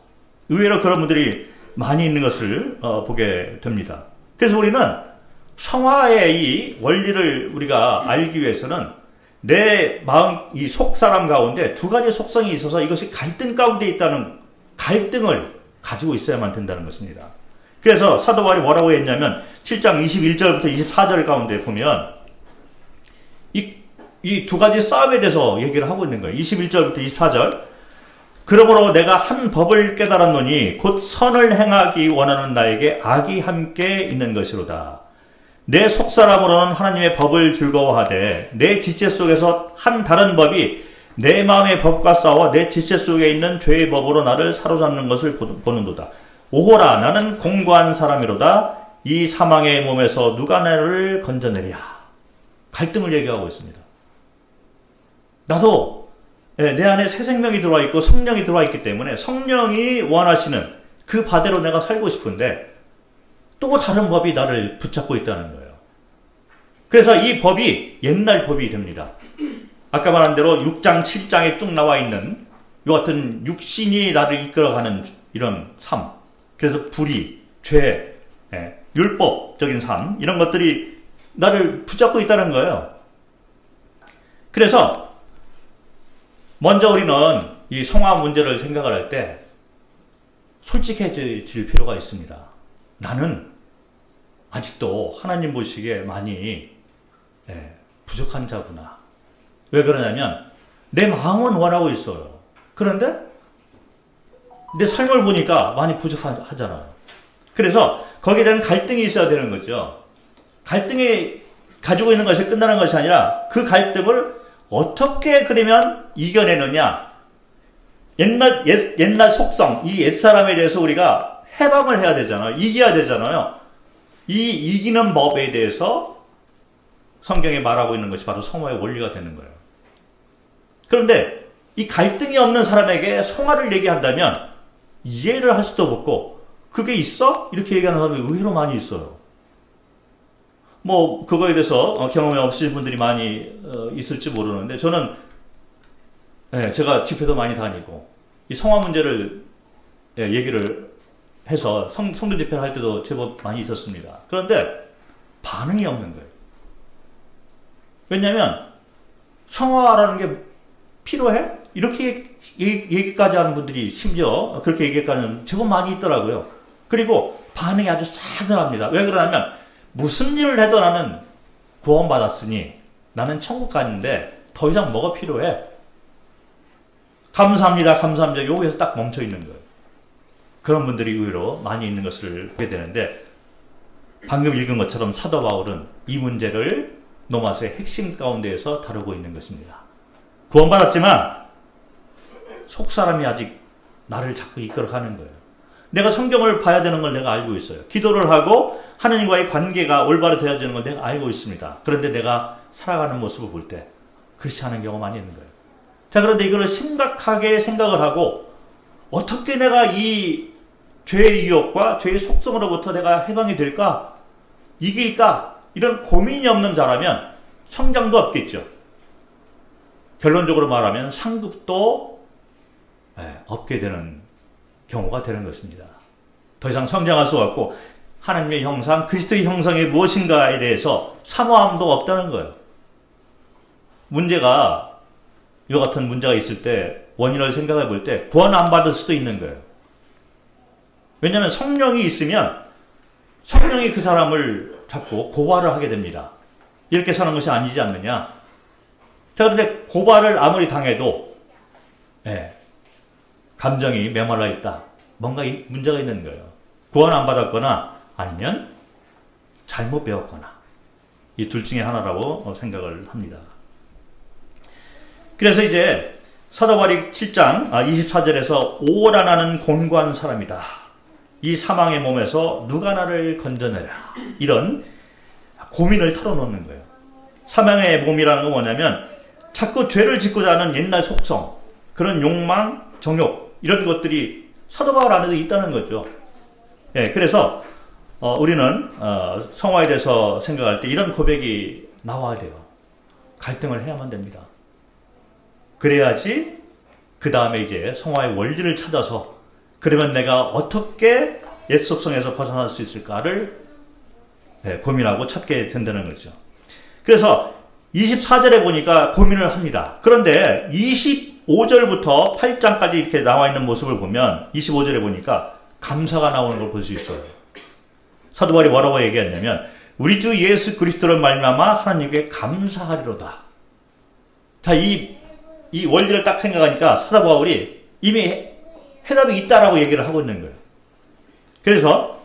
A: 의외로 그런 분들이 많이 있는 것을 보게 됩니다. 그래서 우리는 성화의 이 원리를 우리가 알기 위해서는 내 마음, 이 속사람 가운데 두 가지 속성이 있어서 이것이 갈등 가운데 있다는 갈등을 가지고 있어야만 된다는 것입니다. 그래서 사도 바울이 뭐라고 했냐면 7장 21절부터 24절 가운데 보면 이 두 가지 싸움에 대해서 얘기를 하고 있는 거예요. 21절부터 24절. 그러므로 내가 한 법을 깨달았노니 곧 선을 행하기 원하는 나에게 악이 함께 있는 것이로다. 내 속사람으로는 하나님의 법을 즐거워하되 내 지체 속에서 한 다른 법이 내 마음의 법과 싸워 내 지체 속에 있는 죄의 법으로 나를 사로잡는 것을 보는도다. 오호라, 나는 공고한 사람이로다. 이 사망의 몸에서 누가 나를 건져내랴. 갈등을 얘기하고 있습니다. 나도 내 안에 새 생명이 들어와 있고 성령이 들어와 있기 때문에 성령이 원하시는 그 바대로 내가 살고 싶은데 또 다른 법이 나를 붙잡고 있다는 거예요. 그래서 이 법이 옛날 법이 됩니다. 아까 말한 대로 6장, 7장에 쭉 나와 있는 이 같은 육신이 나를 이끌어가는 이런 삶. 그래서 불의, 죄, 율법적인 삶 이런 것들이 나를 붙잡고 있다는 거예요. 그래서 먼저 우리는 이 성화 문제를 생각을 할 때 솔직해질 필요가 있습니다. 나는 아직도 하나님 보시기에 많이 부족한 자구나. 왜 그러냐면 내 마음은 원하고 있어요. 그런데 내 삶을 보니까 많이 부족하잖아요. 그래서 거기에 대한 갈등이 있어야 되는 거죠. 갈등이 가지고 있는 것이 끝나는 것이 아니라 그 갈등을 어떻게 그러면 이겨내느냐. 옛날 속성, 이 옛사람에 대해서 우리가 해방을 해야 되잖아요. 이겨야 되잖아요. 이 이기는 법에 대해서 성경에 말하고 있는 것이 바로 성화의 원리가 되는 거예요. 그런데 이 갈등이 없는 사람에게 성화를 얘기한다면 이해를 할 수도 없고 그게 있어? 이렇게 얘기하는 사람이 의외로 많이 있어요. 뭐 그거에 대해서 경험이 없으신 분들이 많이 있을지 모르는데 저는 제가 집회도 많이 다니고 이 성화 문제를 얘기를 해서 성도 집회를 할 때도 제법 많이 있었습니다. 그런데 반응이 없는 거예요. 왜냐하면 성화라는 게 필요해? 이렇게 얘기까지 하는 분들이 심지어 그렇게 얘기하는 제법 많이 있더라고요. 그리고 반응이 아주 싸늘합니다. 왜 그러냐면 무슨 일을 해도 나는 구원받았으니 나는 천국 가는데 더 이상 뭐가 필요해? 감사합니다. 감사합니다. 여기에서 딱 멈춰 있는 거예요. 그런 분들이 의외로 많이 있는 것을 보게 되는데 방금 읽은 것처럼 사도 바울은 이 문제를 노마스의 핵심 가운데에서 다루고 있는 것입니다. 구원받았지만 속사람이 아직 나를 자꾸 이끌어가는 거예요. 내가 성경을 봐야 되는 걸 내가 알고 있어요. 기도를 하고 하나님과의 관계가 올바로 되어지는 걸 내가 알고 있습니다. 그런데 내가 살아가는 모습을 볼 때 그렇지 않은 경우가 많이 있는 거예요. 자, 그런데 이거를 심각하게 생각을 하고 어떻게 내가 이 죄의 유혹과 죄의 속성으로부터 내가 해방이 될까? 이길까? 이런 고민이 없는 자라면 성장도 없겠죠. 결론적으로 말하면 상급도 없게 되는 경우가 되는 것입니다. 더 이상 성장할 수가 없고 하나님의 형상, 그리스도의 형상이 무엇인가에 대해서 사모함도 없다는 거예요. 문제가 이와 같은 문제가 있을 때 원인을 생각해 볼 때 구원 안 받을 수도 있는 거예요. 왜냐하면 성령이 있으면 성령이 그 사람을 자꾸 고발을 하게 됩니다. 이렇게 사는 것이 아니지 않느냐. 자, 그런데 고발을 아무리 당해도 감정이 메말라 있다. 뭔가 문제가 있는 거예요. 구원 안 받았거나 아니면 잘못 배웠거나 이 둘 중에 하나라고 생각을 합니다. 그래서 이제 사도 바울이 7장 24절에서 오라 나는 곤고한 사람이다. 이 사망의 몸에서 누가 나를 건져내라. 이런 고민을 털어놓는 거예요. 사망의 몸이라는 건 뭐냐면 자꾸 죄를 짓고자 하는 옛날 속성, 그런 욕망, 정욕 이런 것들이 사도 바울 안에도 있다는 거죠. 그래서 우리는 성화에 대해서 생각할 때 이런 고백이 나와야 돼요. 갈등을 해야만 됩니다. 그래야지 그 다음에 이제 성화의 원리를 찾아서 그러면 내가 어떻게 옛 속성에서 벗어날 수 있을까를 고민하고 찾게 된다는 거죠. 그래서 24절에 보니까 고민을 합니다. 그런데 25절부터 8장까지 이렇게 나와 있는 모습을 보면 25절에 보니까 감사가 나오는 걸 볼 수 있어요. 사도 바울이 뭐라고 얘기했냐면 우리 주 예수 그리스도를 말미암아 하나님께 감사하리로다. 자, 이 원리를 딱 생각하니까 사도 바울이 이미 해답이 있다라고 얘기를 하고 있는 거예요. 그래서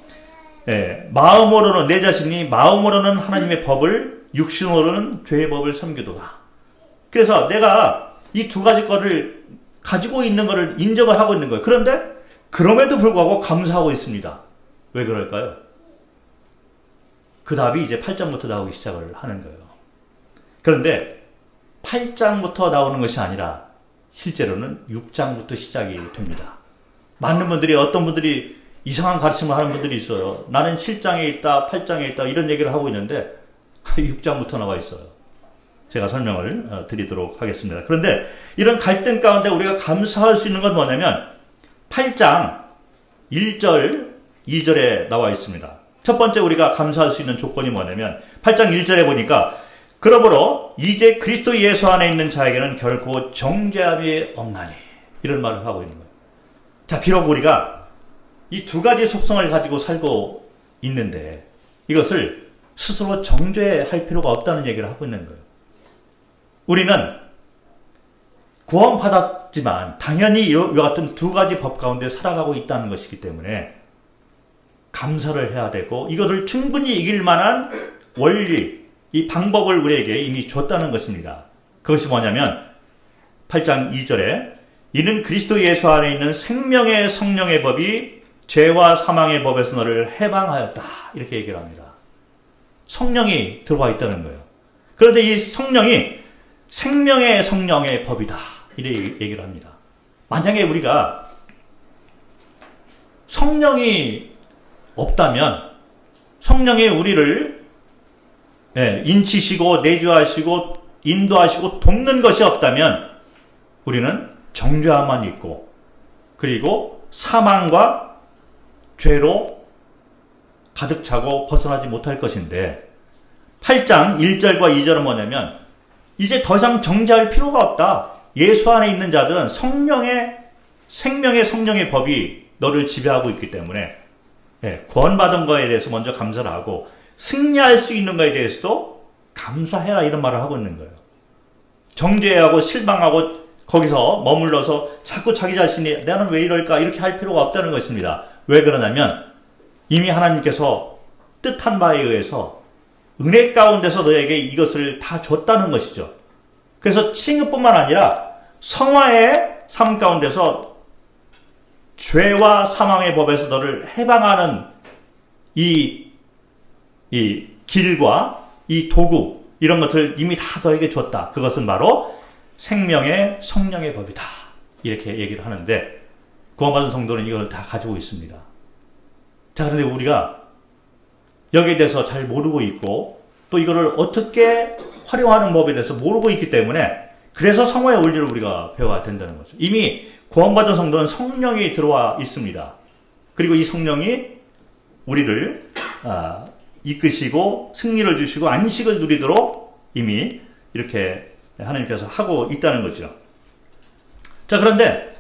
A: 마음으로는 내 자신이 마음으로는 하나님의 법을 육신으로는 죄의 법을 섬기도다. 그래서 내가 이 두 가지 거를 가지고 있는 거를 인정을 하고 있는 거예요. 그런데 그럼에도 불구하고 감사하고 있습니다. 왜 그럴까요? 그 답이 이제 8장부터 나오기 시작을 하는 거예요. 그런데 8장부터 나오는 것이 아니라 실제로는 6장부터 시작이 됩니다. 많은 분들이 어떤 분들이 이상한 가르침을 하는 분들이 있어요. 나는 7장에 있다, 8장에 있다 이런 얘기를 하고 있는데 6장부터 나와 있어요. 제가 설명을 드리도록 하겠습니다. 그런데 이런 갈등 가운데 우리가 감사할 수 있는 건 뭐냐면 8장 1절, 2절에 나와 있습니다. 첫 번째 우리가 감사할 수 있는 조건이 뭐냐면 8장 1절에 보니까 그러므로 이제 그리스도 예수 안에 있는 자에게는 결코 정죄함이 없나니 이런 말을 하고 있는 거예요. 자, 비록 우리가 이 두 가지 속성을 가지고 살고 있는데 이것을 스스로 정죄할 필요가 없다는 얘기를 하고 있는 거예요. 우리는 구원받았지만 당연히 이와 같은 두 가지 법 가운데 살아가고 있다는 것이기 때문에 감사를 해야 되고 이것을 충분히 이길 만한 원리, 이 방법을 우리에게 이미 줬다는 것입니다. 그것이 뭐냐면 8장 2절에 이는 그리스도 예수 안에 있는 생명의 성령의 법이 죄와 사망의 법에서 너를 해방하였다. 이렇게 얘기를 합니다. 성령이 들어와 있다는 거예요. 그런데 이 성령이 생명의 성령의 법이다. 이렇게 얘기를 합니다. 만약에 우리가 성령이 없다면 성령이 우리를 인치시고 내주하시고 인도하시고 돕는 것이 없다면 우리는 정죄함만 있고 그리고 사망과 죄로 가득 차고 벗어나지 못할 것인데 8장 1절과 2절은 뭐냐면 이제 더 이상 정죄할 필요가 없다. 예수 안에 있는 자들은 성령의 생명의 성령의 법이 너를 지배하고 있기 때문에 구원받은 거에 대해서 먼저 감사를 하고 승리할 수 있는 거에 대해서도 감사해라 이런 말을 하고 있는 거예요. 정죄하고 실망하고 거기서 머물러서 자꾸 자기 자신이 나는 왜 이럴까 이렇게 할 필요가 없다는 것입니다. 왜 그러냐면 이미 하나님께서 뜻한 바에 의해서 은혜 가운데서 너에게 이것을 다 줬다는 것이죠. 그래서 칭의뿐만 아니라 성화의 삶 가운데서 죄와 사망의 법에서 너를 해방하는 이 길과 이 도구 이런 것을 이미 다 너에게 줬다. 그것은 바로 생명의 성령의 법이다. 이렇게 얘기를 하는데 구원받은 성도는 이걸 다 가지고 있습니다. 자, 그런데 우리가 여기에 대해서 잘 모르고 있고 또 이거를 어떻게 활용하는 법에 대해서 모르고 있기 때문에 그래서 성화의 원리를 우리가 배워야 된다는 거죠. 이미 구원받은 성도는 성령이 들어와 있습니다. 그리고 이 성령이 우리를 이끄시고 승리를 주시고 안식을 누리도록 이미 이렇게 하나님께서 하고 있다는 거죠. 자, 그런데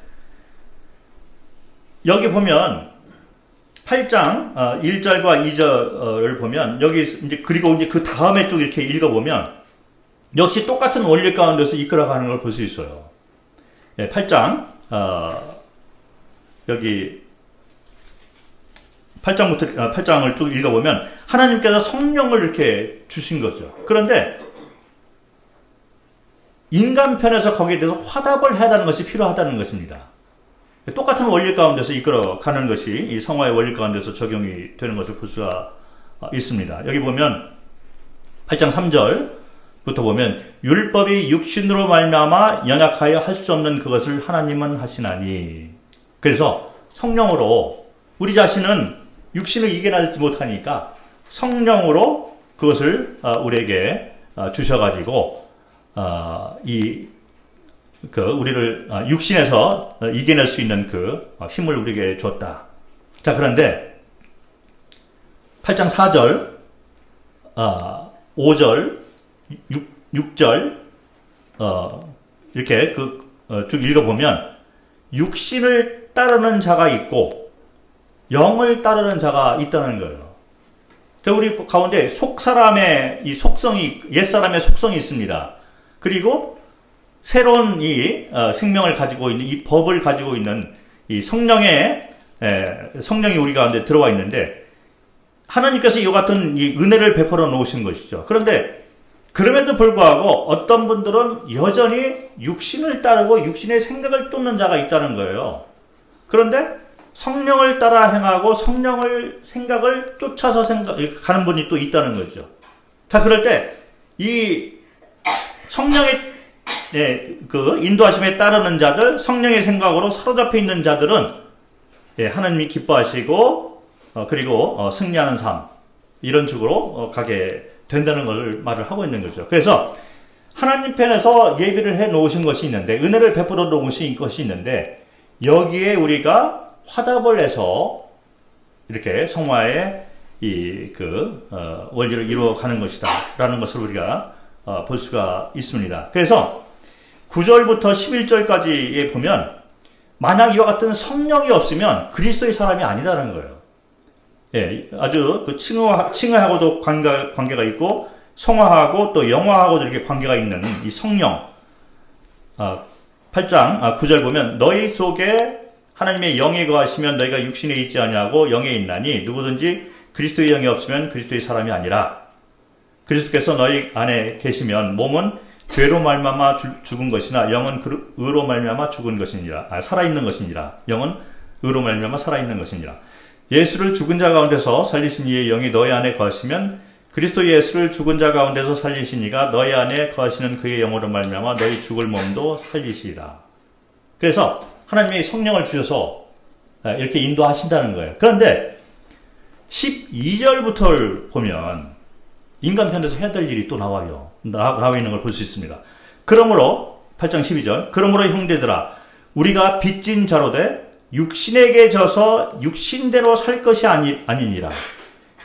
A: 여기 보면 8장 1절과 2절을 보면 여기 이제 그리고 이제 그 다음에 쭉 이렇게 읽어보면 역시 똑같은 원리 가운데서 이끌어가는 걸 볼 수 있어요. 8장 여기 8장을 쭉 읽어보면 하나님께서 성령을 이렇게 주신 거죠. 그런데 인간 편에서 거기에 대해서 화답을 해야 하는 것이 필요하다는 것입니다. 똑같은 원리 가운데서 이끌어가는 것이 이 성화의 원리 가운데서 적용이 되는 것을 볼 수가 있습니다. 여기 보면 8장 3절부터 보면 율법이 육신으로 말미암아 연약하여 할 수 없는 그것을 하나님은 하시나니. 그래서 성령으로 우리 자신은 육신을 이겨내지 못하니까 성령으로 그것을 우리에게 주셔가지고 우리를 육신에서 이겨낼 수 있는 그 힘을 우리에게 줬다. 자, 그런데 8장 4절, 5절, 6절 이렇게 쭉 읽어보면 육신을 따르는 자가 있고 영을 따르는 자가 있다는 거예요. 자, 우리 가운데 속사람의 이 속성이, 옛사람의 속성이 있습니다. 그리고 새로운 이 생명을 가지고 있는 이 법을 가지고 있는 이 성령이 우리 가운데 들어와 있는데 하나님께서 이와 같은 이 은혜를 베풀어 놓으신 것이죠. 그런데 그럼에도 불구하고 어떤 분들은 여전히 육신을 따르고 육신의 생각을 쫓는 자가 있다는 거예요. 그런데 성령을 따라 행하고 성령을 생각을 쫓아서 가는 분이 또 있다는 거죠. 자, 그럴 때 이 성령의 그 인도하심에 따르는 자들, 성령의 생각으로 사로잡혀 있는 자들은 하나님이 기뻐하시고 그리고 승리하는 삶, 이런 식으로 가게 된다는 걸 말을 하고 있는 거죠. 그래서 하나님 편에서 예비를 해 놓으신 것이 있는데, 은혜를 베풀어 놓으신 것이 있는데, 여기에 우리가 화답을 해서 이렇게 성화의 원리를 이루어가는 것이다 라는 것을 우리가 볼 수가 있습니다. 그래서 9절부터 11절까지에 보면 만약 이와 같은 성령이 없으면 그리스도의 사람이 아니다라는 거예요. 아주 칭의하고도 관계가 있고 성화하고 또 영화하고도 이렇게 관계가 있는 이 성령. 8장 9절 보면 너희 속에 하나님의 영이 거하시면 너희가 육신에 있지 아니하고 영에 있나니 누구든지 그리스도의 영이 없으면 그리스도의 사람이 아니라. 그리스도께서 너희 안에 계시면 몸은 죄로 말미암아 죽은 것이나 영은 의로 말미암아 죽은 것이니라. 살아있는 것이니라. 영은 의로 말미암아 살아있는 것이니라. 예수를 죽은 자 가운데서 살리신 이의 영이 너희 안에 거하시면 그리스도 예수를 죽은 자 가운데서 살리신 이가 너희 안에 거하시는 그의 영으로 말미암아 너희 죽을 몸도 살리시리라. 그래서 하나님이 성령을 주셔서 이렇게 인도하신다는 거예요. 그런데 12절부터를 보면 인간 편에서 해야 될 일이 또 나와 있는 걸 볼 수 있습니다. 그러므로 8장 12절 그러므로 형제들아 우리가 빚진 자로 돼 육신에게 져서 육신대로 살 것이 아니니라.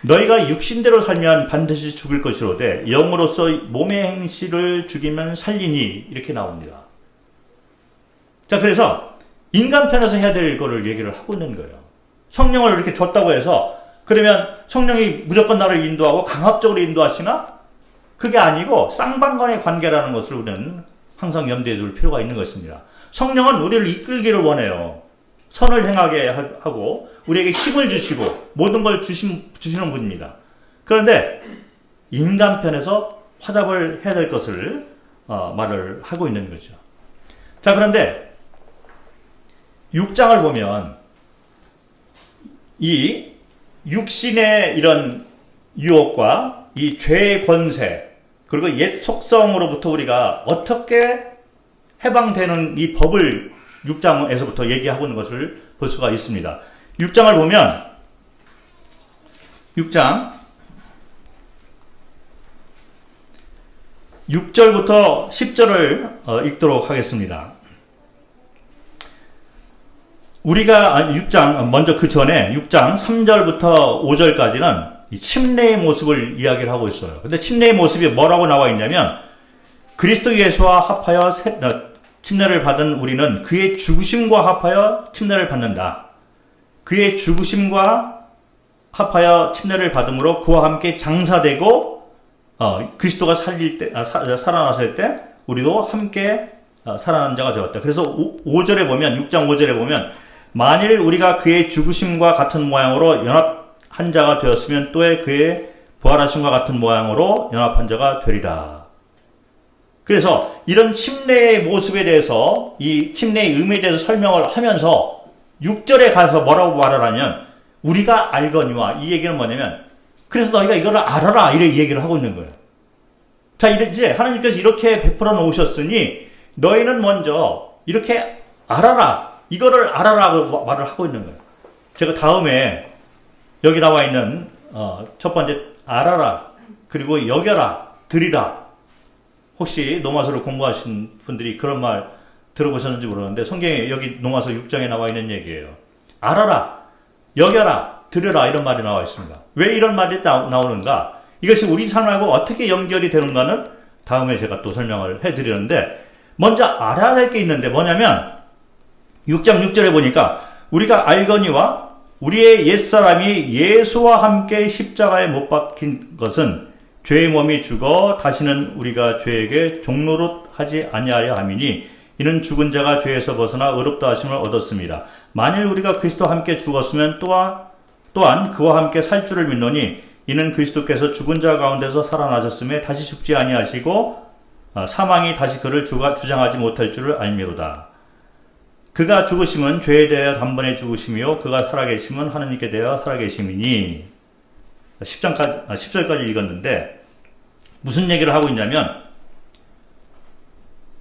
A: 너희가 육신대로 살면 반드시 죽을 것이로되 영으로서 몸의 행실을 죽이면 살리니. 이렇게 나옵니다. 자, 그래서 인간 편에서 해야 될 거를 얘기를 하고 있는 거예요. 성령을 이렇게 줬다고 해서 그러면 성령이 무조건 나를 인도하고 강압적으로 인도하시나? 그게 아니고 쌍방간의 관계라는 것을 우리는 항상 염두에 둘 필요가 있는 것입니다. 성령은 우리를 이끌기를 원해요. 선을 행하게 하고 우리에게 힘을 주시고 모든 걸 주시는 분입니다. 그런데 인간 편에서 화답을 해야 될 것을 말을 하고 있는 거죠. 자, 그런데 6장을 보면 이 육신의 이런 유혹과 이 죄의 권세 그리고 옛 속성으로부터 우리가 어떻게 해방되는 이 법을 6장에서부터 얘기하고 있는 것을 볼 수가 있습니다. 6장을 보면 6장 6절부터 10절을 읽도록 하겠습니다. 우리가 6장 먼저 그 전에 6장 3절부터 5절까지는 이 침례의 모습을 이야기를 하고 있어요. 근데 침례의 모습이 뭐라고 나와 있냐면 그리스도 예수와 합하여 침례를 받은 우리는 그의 죽으심과 합하여 침례를 받는다. 그의 죽으심과 합하여 침례를 받음으로 그와 함께 장사되고 그리스도가 살아났을 때 우리도 함께 살아난 자가 되었다. 그래서 5절에 보면 6장 5절에 보면 만일 우리가 그의 죽으심과 같은 모양으로 연합한 자가 되었으면 또한 그의 부활하심과 같은 모양으로 연합한 자가 되리라. 그래서 이런 침례의 모습에 대해서 이 침례의 의미에 대해서 설명을 하면서 6절에 가서 뭐라고 말을 하면 우리가 알거니와 이 얘기는 뭐냐면 그래서 너희가 이거를 알아라 이렇게 얘기를 하고 있는 거예요. 자 이제 하나님께서 이렇게 베풀어 놓으셨으니 너희는 먼저 이렇게 알아라 이거를 알아라고 말을 하고 있는 거예요. 제가 다음에 여기 나와 있는 첫 번째 알아라 그리고 여겨라 들이라 혹시 로마서를 공부하신 분들이 그런 말 들어보셨는지 모르는데 성경에 여기 로마서 6장에 나와 있는 얘기예요. 알아라 여겨라 들으라 이런 말이 나와 있습니다. 왜 이런 말이 나오는가? 이것이 우리 삶하고 어떻게 연결이 되는가는 다음에 제가 또 설명을 해드리는데 먼저 알아야 할 게 있는데 뭐냐면 6장 6절에 보니까 우리가 알거니와 우리의 옛사람이 예수와 함께 십자가에 못 박힌 것은 죄의 몸이 죽어 다시는 우리가 죄에게 종노릇 하지 아니하려 함이니 이는 죽은 자가 죄에서 벗어나 의롭다 하심을 얻었습니다. 만일 우리가 그리스도와 함께 죽었으면 또한 그와 함께 살 줄을 믿노니 이는 그리스도께서 죽은 자 가운데서 살아나셨음에 다시 죽지 아니하시고 사망이 다시 그를 주장하지 못할 줄을 알미로다. 그가 죽으심은 죄에 대하여 단번에 죽으심이요 그가 살아계심은 하느님께 대하여 살아계심이니 10절까지 읽었는데 무슨 얘기를 하고 있냐면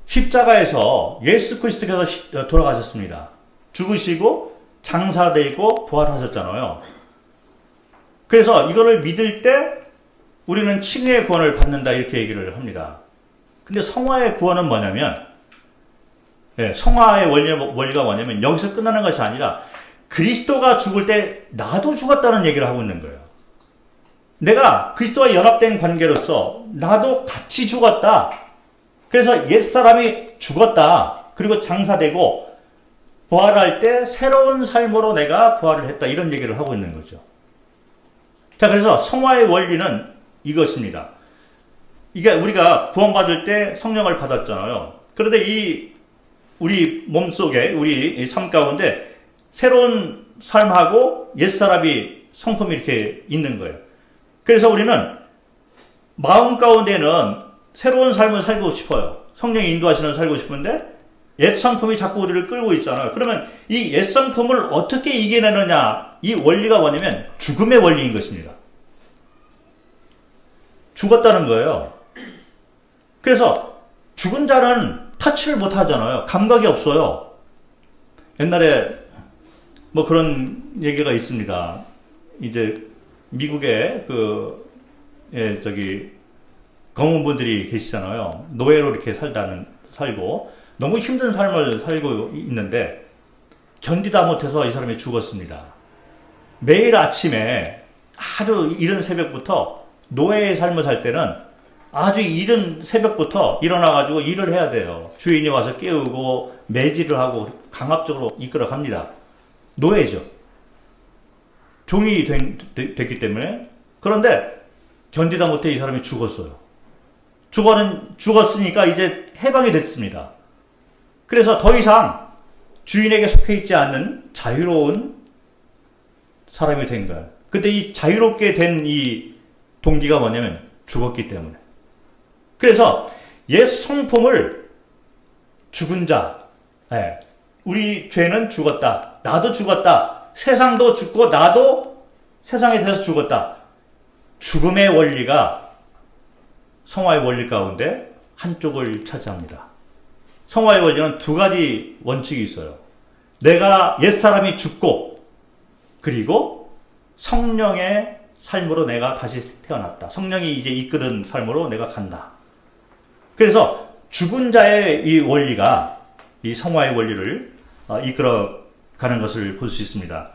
A: 십자가에서 예수 그리스도께서 돌아가셨습니다. 죽으시고 장사되고 부활하셨잖아요. 그래서 이거를 믿을 때 우리는 칭의의 구원을 받는다 이렇게 얘기를 합니다. 근데 성화의 구원은 뭐냐면 성화의 원리가 뭐냐면 여기서 끝나는 것이 아니라 그리스도가 죽을 때 나도 죽었다는 얘기를 하고 있는 거예요. 내가 그리스도와 연합된 관계로서 나도 같이 죽었다. 그래서 옛사람이 죽었다. 그리고 장사되고 부활할 때 새로운 삶으로 내가 부활을 했다. 이런 얘기를 하고 있는 거죠. 자, 그래서 성화의 원리는 이것입니다. 이게 우리가 구원받을 때 성령을 받았잖아요. 그런데 우리 몸속에, 우리 삶 가운데 새로운 삶하고 옛사람이 성품이 이렇게 있는 거예요. 그래서 우리는 마음 가운데는 새로운 삶을 살고 싶어요. 성령이 인도하시는 살고 싶은데 옛 성품이 자꾸 우리를 끌고 있잖아요. 그러면 이 옛 성품을 어떻게 이겨내느냐, 이 원리가 뭐냐면 죽음의 원리인 것입니다. 죽었다는 거예요. 그래서 죽은 자는 터치를 못 하잖아요. 감각이 없어요. 옛날에 뭐 그런 얘기가 있습니다. 이제 미국에 검은 분들이 계시잖아요. 노예로 이렇게 살고 너무 힘든 삶을 살고 있는데 견디다 못해서 이 사람이 죽었습니다. 매일 아침에 아주 이른 새벽부터 노예의 삶을 살 때는 아주 이른 새벽부터 일어나가지고 일을 해야 돼요. 주인이 와서 깨우고 매질을 하고 강압적으로 이끌어 갑니다. 노예죠. 종이 됐기 때문에. 그런데 견디다 못해 이 사람이 죽었어요. 죽었으니까 이제 해방이 됐습니다. 그래서 더 이상 주인에게 속해 있지 않는 자유로운 사람이 된 거예요. 근데 이 자유롭게 된 이 동기가 뭐냐면 죽었기 때문에. 그래서 옛 성품을 죽은 자, 우리 죄는 죽었다. 나도 죽었다. 세상도 죽고 나도 세상에 대해서 죽었다. 죽음의 원리가 성화의 원리 가운데 한쪽을 차지합니다. 성화의 원리는 두 가지 원칙이 있어요. 내가 옛사람이 죽고 그리고 성령의 삶으로 내가 다시 태어났다. 성령이 이제 이끄는 삶으로 내가 간다. 그래서 죽은 자의 이 원리가 이 성화의 원리를 이끌어가는 것을 볼 수 있습니다.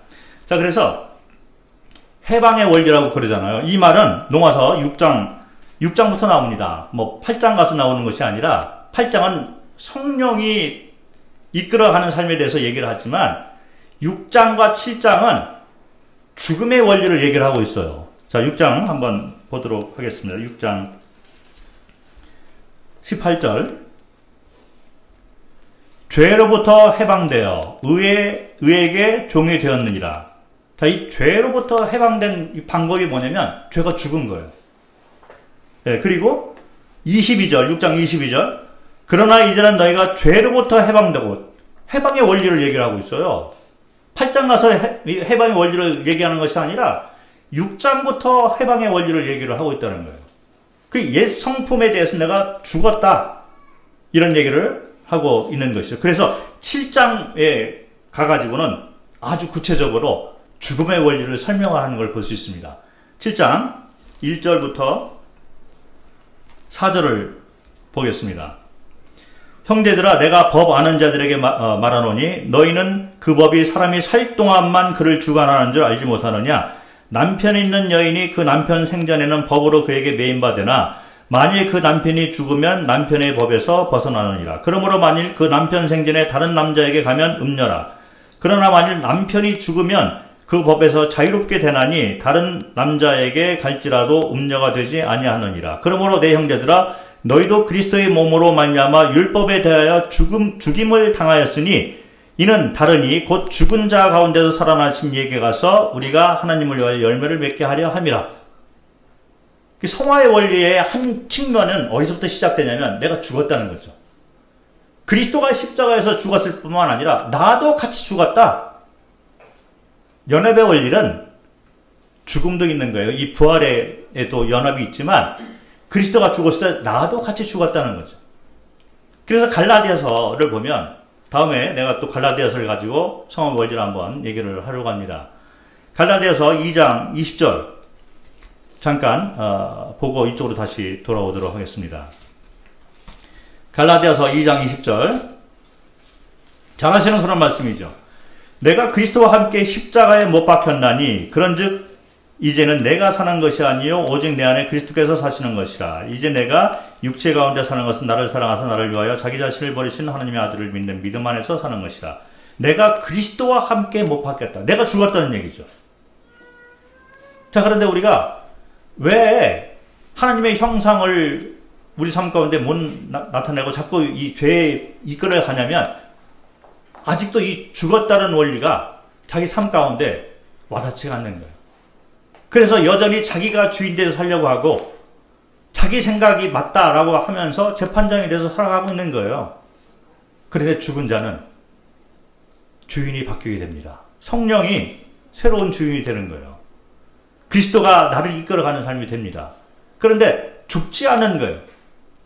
A: 자, 그래서 해방의 원리라고 그러잖아요. 이 말은 로마서 6장부터 나옵니다. 뭐 8장 가서 나오는 것이 아니라 8장은 성령이 이끌어가는 삶에 대해서 얘기를 하지만 6장과 7장은 죽음의 원리를 얘기를 하고 있어요. 자, 6장 한번 보도록 하겠습니다. 6장 18절. 죄로부터 해방되어 의에게 종이 되었느니라. 자, 이 죄로부터 해방된 이 방법이 뭐냐면 죄가 죽은 거예요. 네, 그리고 22절, 6장 22절. 그러나 이제는 너희가 죄로부터 해방되고, 해방의 원리를 얘기를 하고 있어요. 8장 가서 해방의 원리를 얘기하는 것이 아니라 6장부터 해방의 원리를 얘기를 하고 있다는 거예요. 그 옛 성품에 대해서 내가 죽었다. 이런 얘기를 하고 있는 것이죠. 그래서 7장에 가가지고는 아주 구체적으로 죽음의 원리를 설명하는 걸 볼 수 있습니다. 7장 1절부터 4절을 보겠습니다. 형제들아, 내가 법 아는 자들에게 말하노니 너희는 그 법이 사람이 살 동안만 그를 주관하는 줄 알지 못하느냐. 남편 있는 여인이 그 남편 생전에는 법으로 그에게 매인받으나 만일 그 남편이 죽으면 남편의 법에서 벗어나느니라. 그러므로 만일 그 남편 생전에 다른 남자에게 가면 음녀라. 그러나 만일 남편이 죽으면 그 법에서 자유롭게 되나니 다른 남자에게 갈지라도 음녀가 되지 아니하느니라. 그러므로 내 형제들아, 너희도 그리스도의 몸으로 말미암아 율법에 대하여 죽임을 당하였으니 이는 다르니 곧 죽은 자 가운데서 살아나신 이에게 가서 우리가 하나님을 위하여 열매를 맺게 하려 함이라. 성화의 원리의 한 측면은 어디서부터 시작되냐면 내가 죽었다는 거죠. 그리스도가 십자가에서 죽었을 뿐만 아니라 나도 같이 죽었다. 연합의 원리는 죽음도 있는 거예요. 이 부활에도 연합이 있지만 그리스도가 죽었을 때 나도 같이 죽었다는 거죠. 그래서 갈라디아서를 보면 다음에 내가 또 갈라디아서를 가지고 성화 원리를 한번 얘기를 하려고 합니다. 갈라디아서 2장 20절 잠깐 보고 이쪽으로 다시 돌아오도록 하겠습니다. 갈라디아서 2장 20절 잘 아시는 그런 말씀이죠. 내가 그리스도와 함께 십자가에 못 박혔나니 그런즉 이제는 내가 사는 것이 아니요 오직 내 안에 그리스도께서 사시는 것이라. 이제 내가 육체 가운데 사는 것은 나를 사랑하사 나를 위하여 자기 자신을 버리신 하나님의 아들을 믿는 믿음 안에서 사는 것이라. 내가 그리스도와 함께 못 박혔다. 내가 죽었다는 얘기죠. 자, 그런데 우리가 왜 하나님의 형상을 우리 삶 가운데 못 나타내고 자꾸 이 죄에 이끌어 가냐면 아직도 이 죽었다는 원리가 자기 삶 가운데 와닿지가 않는 거예요. 그래서 여전히 자기가 주인 돼서 살려고 하고 자기 생각이 맞다라고 하면서 재판장이 돼서 살아가고 있는 거예요. 그런데 죽은 자는 주인이 바뀌게 됩니다. 성령이 새로운 주인이 되는 거예요. 그리스도가 나를 이끌어가는 삶이 됩니다. 그런데 죽지 않은 거예요.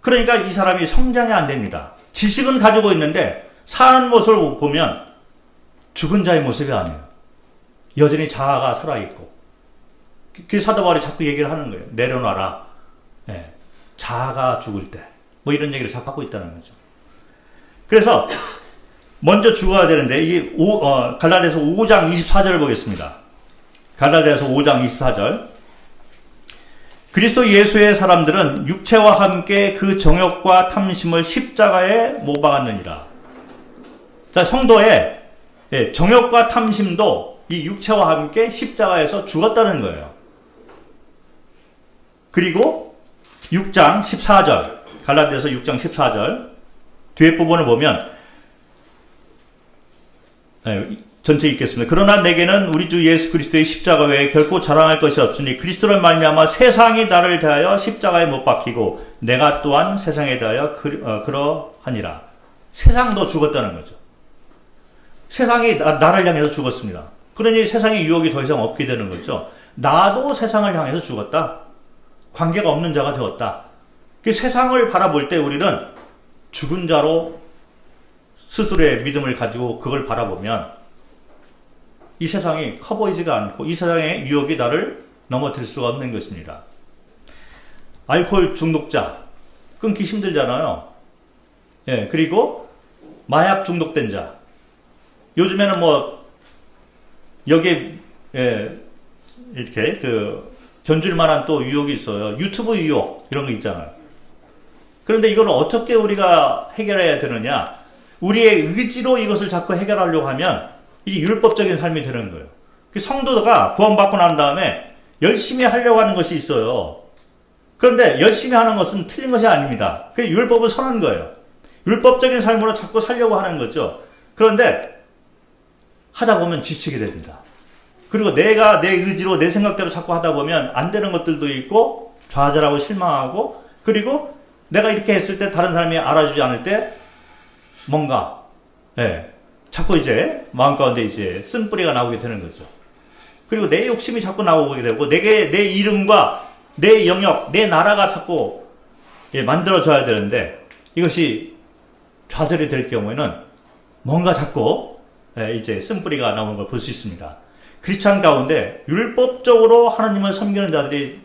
A: 그러니까 이 사람이 성장이 안 됩니다. 지식은 가지고 있는데 사는 모습을 보면 죽은 자의 모습이 아니에요. 여전히 자아가 살아있고. 그 사도 바울이 자꾸 얘기를 하는 거예요. 내려놔라. 네. 자아가 죽을 때. 뭐 이런 얘기를 자꾸 하고 있다는 거죠. 그래서 먼저 죽어야 되는데 이게 갈라디아서 5장 24절을 보겠습니다. 갈라디아서 5장 24절. 그리스도 예수의 사람들은 육체와 함께 그 정욕과 탐심을 십자가에 못 박았느니라. 자, 성도의 정욕과 탐심도 이 육체와 함께 십자가에서 죽었다는 거예요. 그리고 6장 14절, 갈라디아서 6장 14절 뒤에 부분을 보면 전체 읽겠습니다. 그러나 내게는 우리 주 예수 그리스도의 십자가 외에 결코 자랑할 것이 없으니 그리스도를 말미암아 세상이 나를 대하여 십자가에 못 박히고 내가 또한 세상에 대하여 그러하니라. 세상도 죽었다는 거죠. 세상이 나를 향해서 죽었습니다. 그러니 세상의 유혹이 더 이상 없게 되는 거죠. 나도 세상을 향해서 죽었다. 관계가 없는 자가 되었다. 그 세상을 바라볼 때 우리는 죽은 자로 스스로의 믿음을 가지고 그걸 바라보면 이 세상이 커 보이지가 않고 이 세상의 유혹이 나를 넘어뜨릴 수가 없는 것입니다. 알코올 중독자, 끊기 힘들잖아요. 예, 그리고 마약 중독된 자. 요즘에는 뭐 여기에 이렇게 견줄 만한 또 유혹이 있어요. 유튜브 유혹 이런 거 있잖아요. 그런데 이걸 어떻게 우리가 해결해야 되느냐? 우리의 의지로 이것을 자꾸 해결하려고 하면 이게 율법적인 삶이 되는 거예요. 성도가 구원받고 난 다음에 열심히 하려고 하는 것이 있어요. 그런데 열심히 하는 것은 틀린 것이 아닙니다. 그게 율법을 선한 거예요. 율법적인 삶으로 자꾸 살려고 하는 거죠. 그런데 하다 보면 지치게 됩니다. 그리고 내가 내 의지로 내 생각대로 자꾸 하다 보면 안 되는 것들도 있고 좌절하고 실망하고, 그리고 내가 이렇게 했을 때 다른 사람이 알아주지 않을 때 뭔가 자꾸 이제 마음 가운데 이제 쓴뿌리가 나오게 되는 거죠. 그리고 내 욕심이 자꾸 나오게 되고 내 이름과 내 영역, 내 나라가 자꾸 만들어져야 되는데 이것이 좌절이 될 경우에는 뭔가 자꾸 이제 쓴뿌리가 나오는 걸 볼 수 있습니다. 크리스찬 가운데 율법적으로 하나님을 섬기는 자들이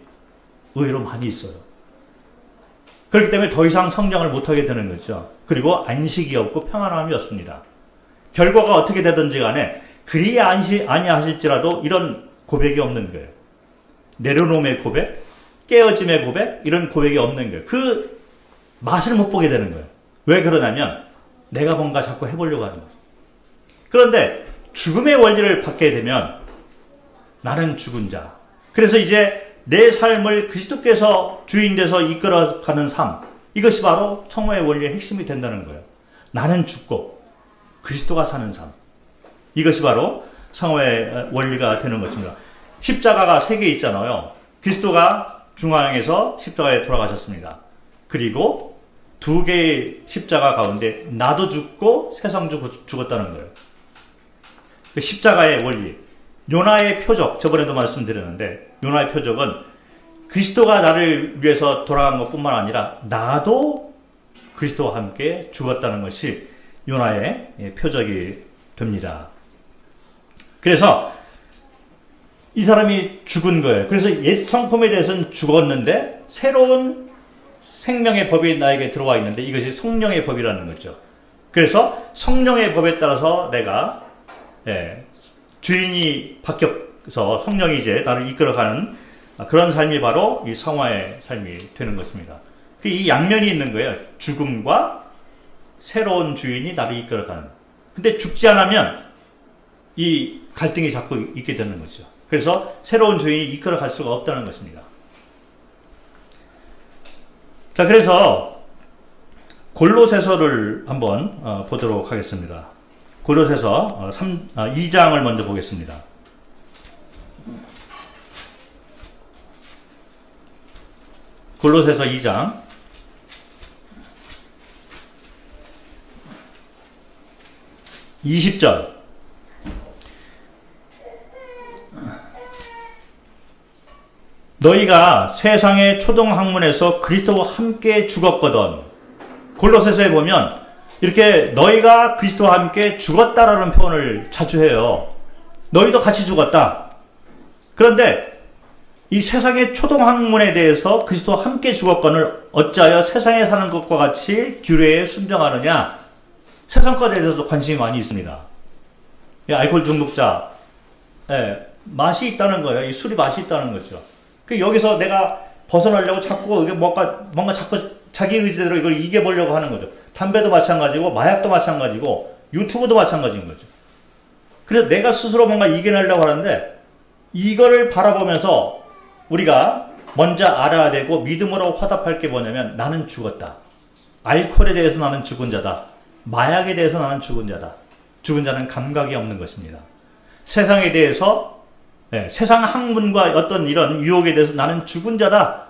A: 의외로 많이 있어요. 그렇기 때문에 더 이상 성장을 못하게 되는 거죠. 그리고 안식이 없고 평안함이 없습니다. 결과가 어떻게 되든지 간에 그리 아니하실지라도 이런 고백이 없는 거예요. 내려놓음의 고백, 깨어짐의 고백, 이런 고백이 없는 거예요. 그 맛을 못 보게 되는 거예요. 왜 그러냐면 내가 뭔가 자꾸 해보려고 하는 거죠. 그런데 죽음의 원리를 받게 되면 나는 죽은 자. 그래서 이제 내 삶을 그리스도께서 주인 돼서 이끌어가는 삶, 이것이 바로 성화의 원리의 핵심이 된다는 거예요. 나는 죽고 그리스도가 사는 삶, 이것이 바로 성화의 원리가 되는 것입니다. 십자가가 3개 있잖아요. 그리스도가 중앙에서 십자가에 돌아가셨습니다. 그리고 2개의 십자가 가운데 나도 죽고 세상도 죽었다는 거예요. 그 십자가의 원리, 요나의 표적, 저번에도 말씀드렸는데 요나의 표적은 그리스도가 나를 위해서 돌아간 것뿐만 아니라 나도 그리스도와 함께 죽었다는 것이 요나의 표적이 됩니다. 그래서 이 사람이 죽은 거예요. 그래서 옛 성품에 대해서는 죽었는데 새로운 생명의 법이 나에게 들어와 있는데 이것이 성령의 법이라는 거죠. 그래서 성령의 법에 따라서 내가 주인이 바뀌어서 성령이 이제 나를 이끌어가는 그런 삶이 바로 이 성화의 삶이 되는 것입니다. 이 양면이 있는 거예요. 죽음과 새로운 주인이 나를 이끌어가는. 근데 죽지 않으면 이 갈등이 자꾸 있게 되는 거죠. 그래서 새로운 주인이 이끌어갈 수가 없다는 것입니다. 자, 그래서 골로새서를 한번 보도록 하겠습니다. 골로새서 2장을 먼저 보겠습니다. 골로새서 2장 20절. 너희가 세상의 초동학문에서 그리스도와 함께 죽었거든. 골로새서에 보면 이렇게 너희가 그리스도와 함께 죽었다라는 표현을 자주 해요. 너희도 같이 죽었다. 그런데 이 세상의 초동학문에 대해서 그리스도와 함께 죽었거늘 어찌하여 세상에 사는 것과 같이 규례에 순종하느냐. 세상 것에 대해서도 관심이 많이 있습니다. 알코올 중독자, 맛이 있다는 거예요. 이 술이 맛이 있다는 거죠. 여기서 내가 벗어나려고 자꾸 뭔가 자꾸 자기 의지대로 이걸 이겨보려고 하는 거죠. 담배도 마찬가지고 마약도 마찬가지고 유튜브도 마찬가지인 거죠. 그래서 내가 스스로 뭔가 이겨내려고 하는데 이거를 바라보면서 우리가 먼저 알아야 되고 믿음으로 화답할 게 뭐냐면 나는 죽었다. 알코올에 대해서 나는 죽은 자다. 마약에 대해서 나는 죽은 자다. 죽은 자는 감각이 없는 것입니다. 세상에 대해서 세상 학문과 어떤 이런 유혹에 대해서 나는 죽은 자다.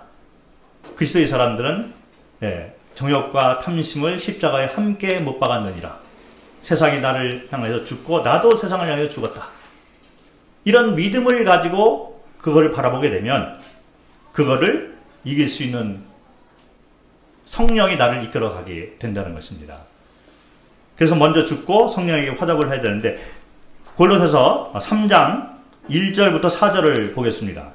A: 그리스도의 사람들은 정욕과 탐심을 십자가에 함께 못 박았느니라. 세상이 나를 향해서 죽고 나도 세상을 향해서 죽었다. 이런 믿음을 가지고 그거를 바라보게 되면 그거를 이길 수 있는 성령이 나를 이끌어가게 된다는 것입니다. 그래서 먼저 죽고 성령에게 화답을 해야 되는데, 골로새서 3장 1절부터 4절을 보겠습니다.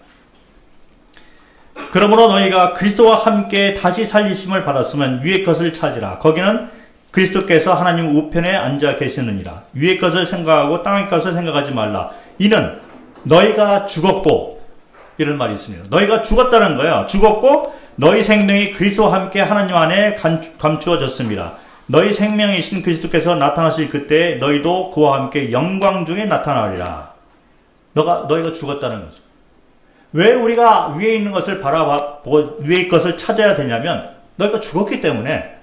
A: 그러므로 너희가 그리스도와 함께 다시 살리심을 받았으면 위의 것을 찾으라. 거기는 그리스도께서 하나님 우편에 앉아 계시느니라. 위의 것을 생각하고 땅의 것을 생각하지 말라. 이는 너희가 죽었고, 이런 말이 있습니다. 너희가 죽었다는 거예요. 죽었고 너희 생명이 그리스도와 함께 하나님 안에 감추어졌습니다. 너희 생명이신 그리스도께서 나타나실 그때 너희도 그와 함께 영광 중에 나타나리라. 너희가 죽었다는 거죠. 왜 우리가 위에 있는 것을 바라보고 위의 것을 찾아야 되냐면, 너희가 죽었기 때문에.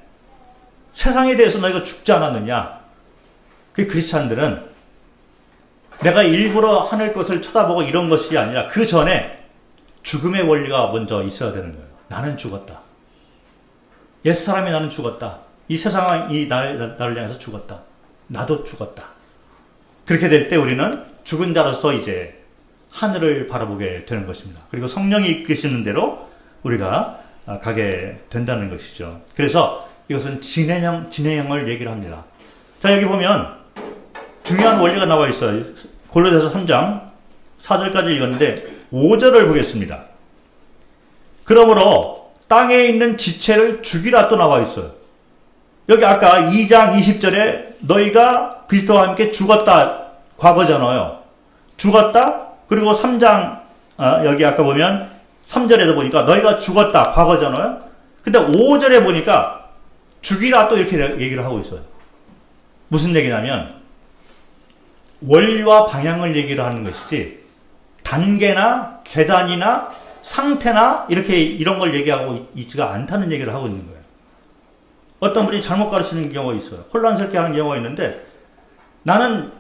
A: 세상에 대해서 너희가 죽지 않았느냐? 그 크리스찬들은 내가 일부러 하늘 것을 쳐다보고 이런 것이 아니라 그 전에 죽음의 원리가 먼저 있어야 되는 거예요. 나는 죽었다. 옛사람이 나는 죽었다. 이 세상이 나를 향해서 죽었다. 나도 죽었다. 그렇게 될 때 우리는 죽은 자로서 이제 하늘을 바라보게 되는 것입니다. 그리고 성령이 이끄시는 대로 우리가 가게 된다는 것이죠. 그래서 이것은 진행형을 얘기를 합니다. 자, 여기 보면 중요한 원리가 나와 있어요. 골로새서 3장 4절까지 읽었는데 5절을 보겠습니다. 그러므로 땅에 있는 지체를 죽이라 또 나와 있어요. 여기 아까 2장 20절에 너희가 그리스도와 함께 죽었다, 과거잖아요. 죽었다. 그리고 3장 여기 아까 보면 3절에도 보니까 너희가 죽었다, 과거잖아요. 근데 5절에 보니까 죽이라 또 이렇게 얘기를 하고 있어요. 무슨 얘기냐면 원리와 방향을 얘기를 하는 것이지 단계나 계단이나 상태나 이런 걸 얘기하고 있지가 않다는 얘기를 하고 있는 거예요. 어떤 분이 잘못 가르치는 경우가 있어요. 혼란스럽게 하는 경우가 있는데, 나는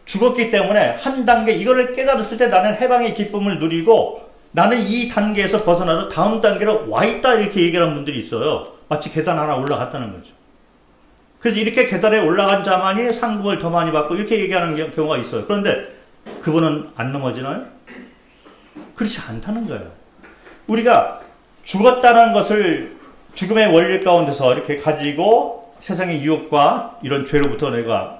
A: 죽었기 때문에 한 단계 이거를 깨달았을 때 나는 해방의 기쁨을 누리고 나는 이 단계에서 벗어나서 다음 단계로 와 있다, 이렇게 얘기하는 분들이 있어요. 마치 계단 하나 올라갔다는 거죠. 그래서 이렇게 계단에 올라간 자만이 상급을 더 많이 받고 이렇게 얘기하는 경우가 있어요. 그런데 그분은 안 넘어지나요? 그렇지 않다는 거예요. 우리가 죽었다는 것을 죽음의 원리 가운데서 이렇게 가지고 세상의 유혹과 이런 죄로부터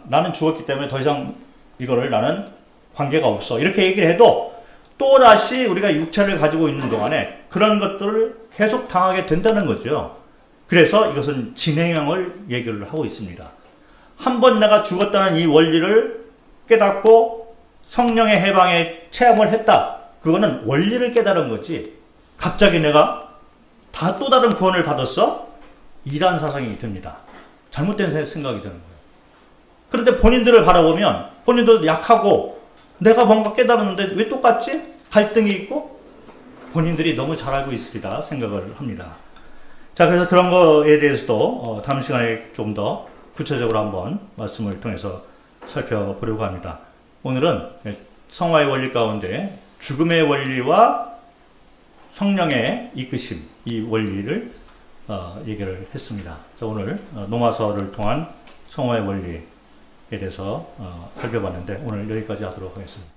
A: 나는 죽었기 때문에 더 이상 이거를 나는 관계가 없어, 이렇게 얘기를 해도 또다시 우리가 육체를 가지고 있는 동안에 그런 것들을 계속 당하게 된다는 거죠. 그래서 이것은 진행형을 얘기를 하고 있습니다. 한번 내가 죽었다는 이 원리를 깨닫고 성령의 해방에 체험을 했다. 그거는 원리를 깨달은 거지. 갑자기 내가 다 또 다른 구원을 받았어? 이란 사상이 듭니다. 잘못된 생각이 드는 거예요. 그런데 본인들을 바라보면 본인들도 약하고 내가 뭔가 깨달았는데 왜 똑같지? 갈등이 있고 본인들이 너무 잘 알고 있으리라 생각을 합니다. 자, 그래서 그런 거에 대해서도 다음 시간에 좀 더 구체적으로 한번 말씀을 통해서 살펴보려고 합니다. 오늘은 성화의 원리 가운데 죽음의 원리와 성령의 이끄심, 이 원리를 얘기를 했습니다. 자, 오늘 노마서를 통한 성화의 원리에 대해서 살펴봤는데 오늘 여기까지 하도록 하겠습니다.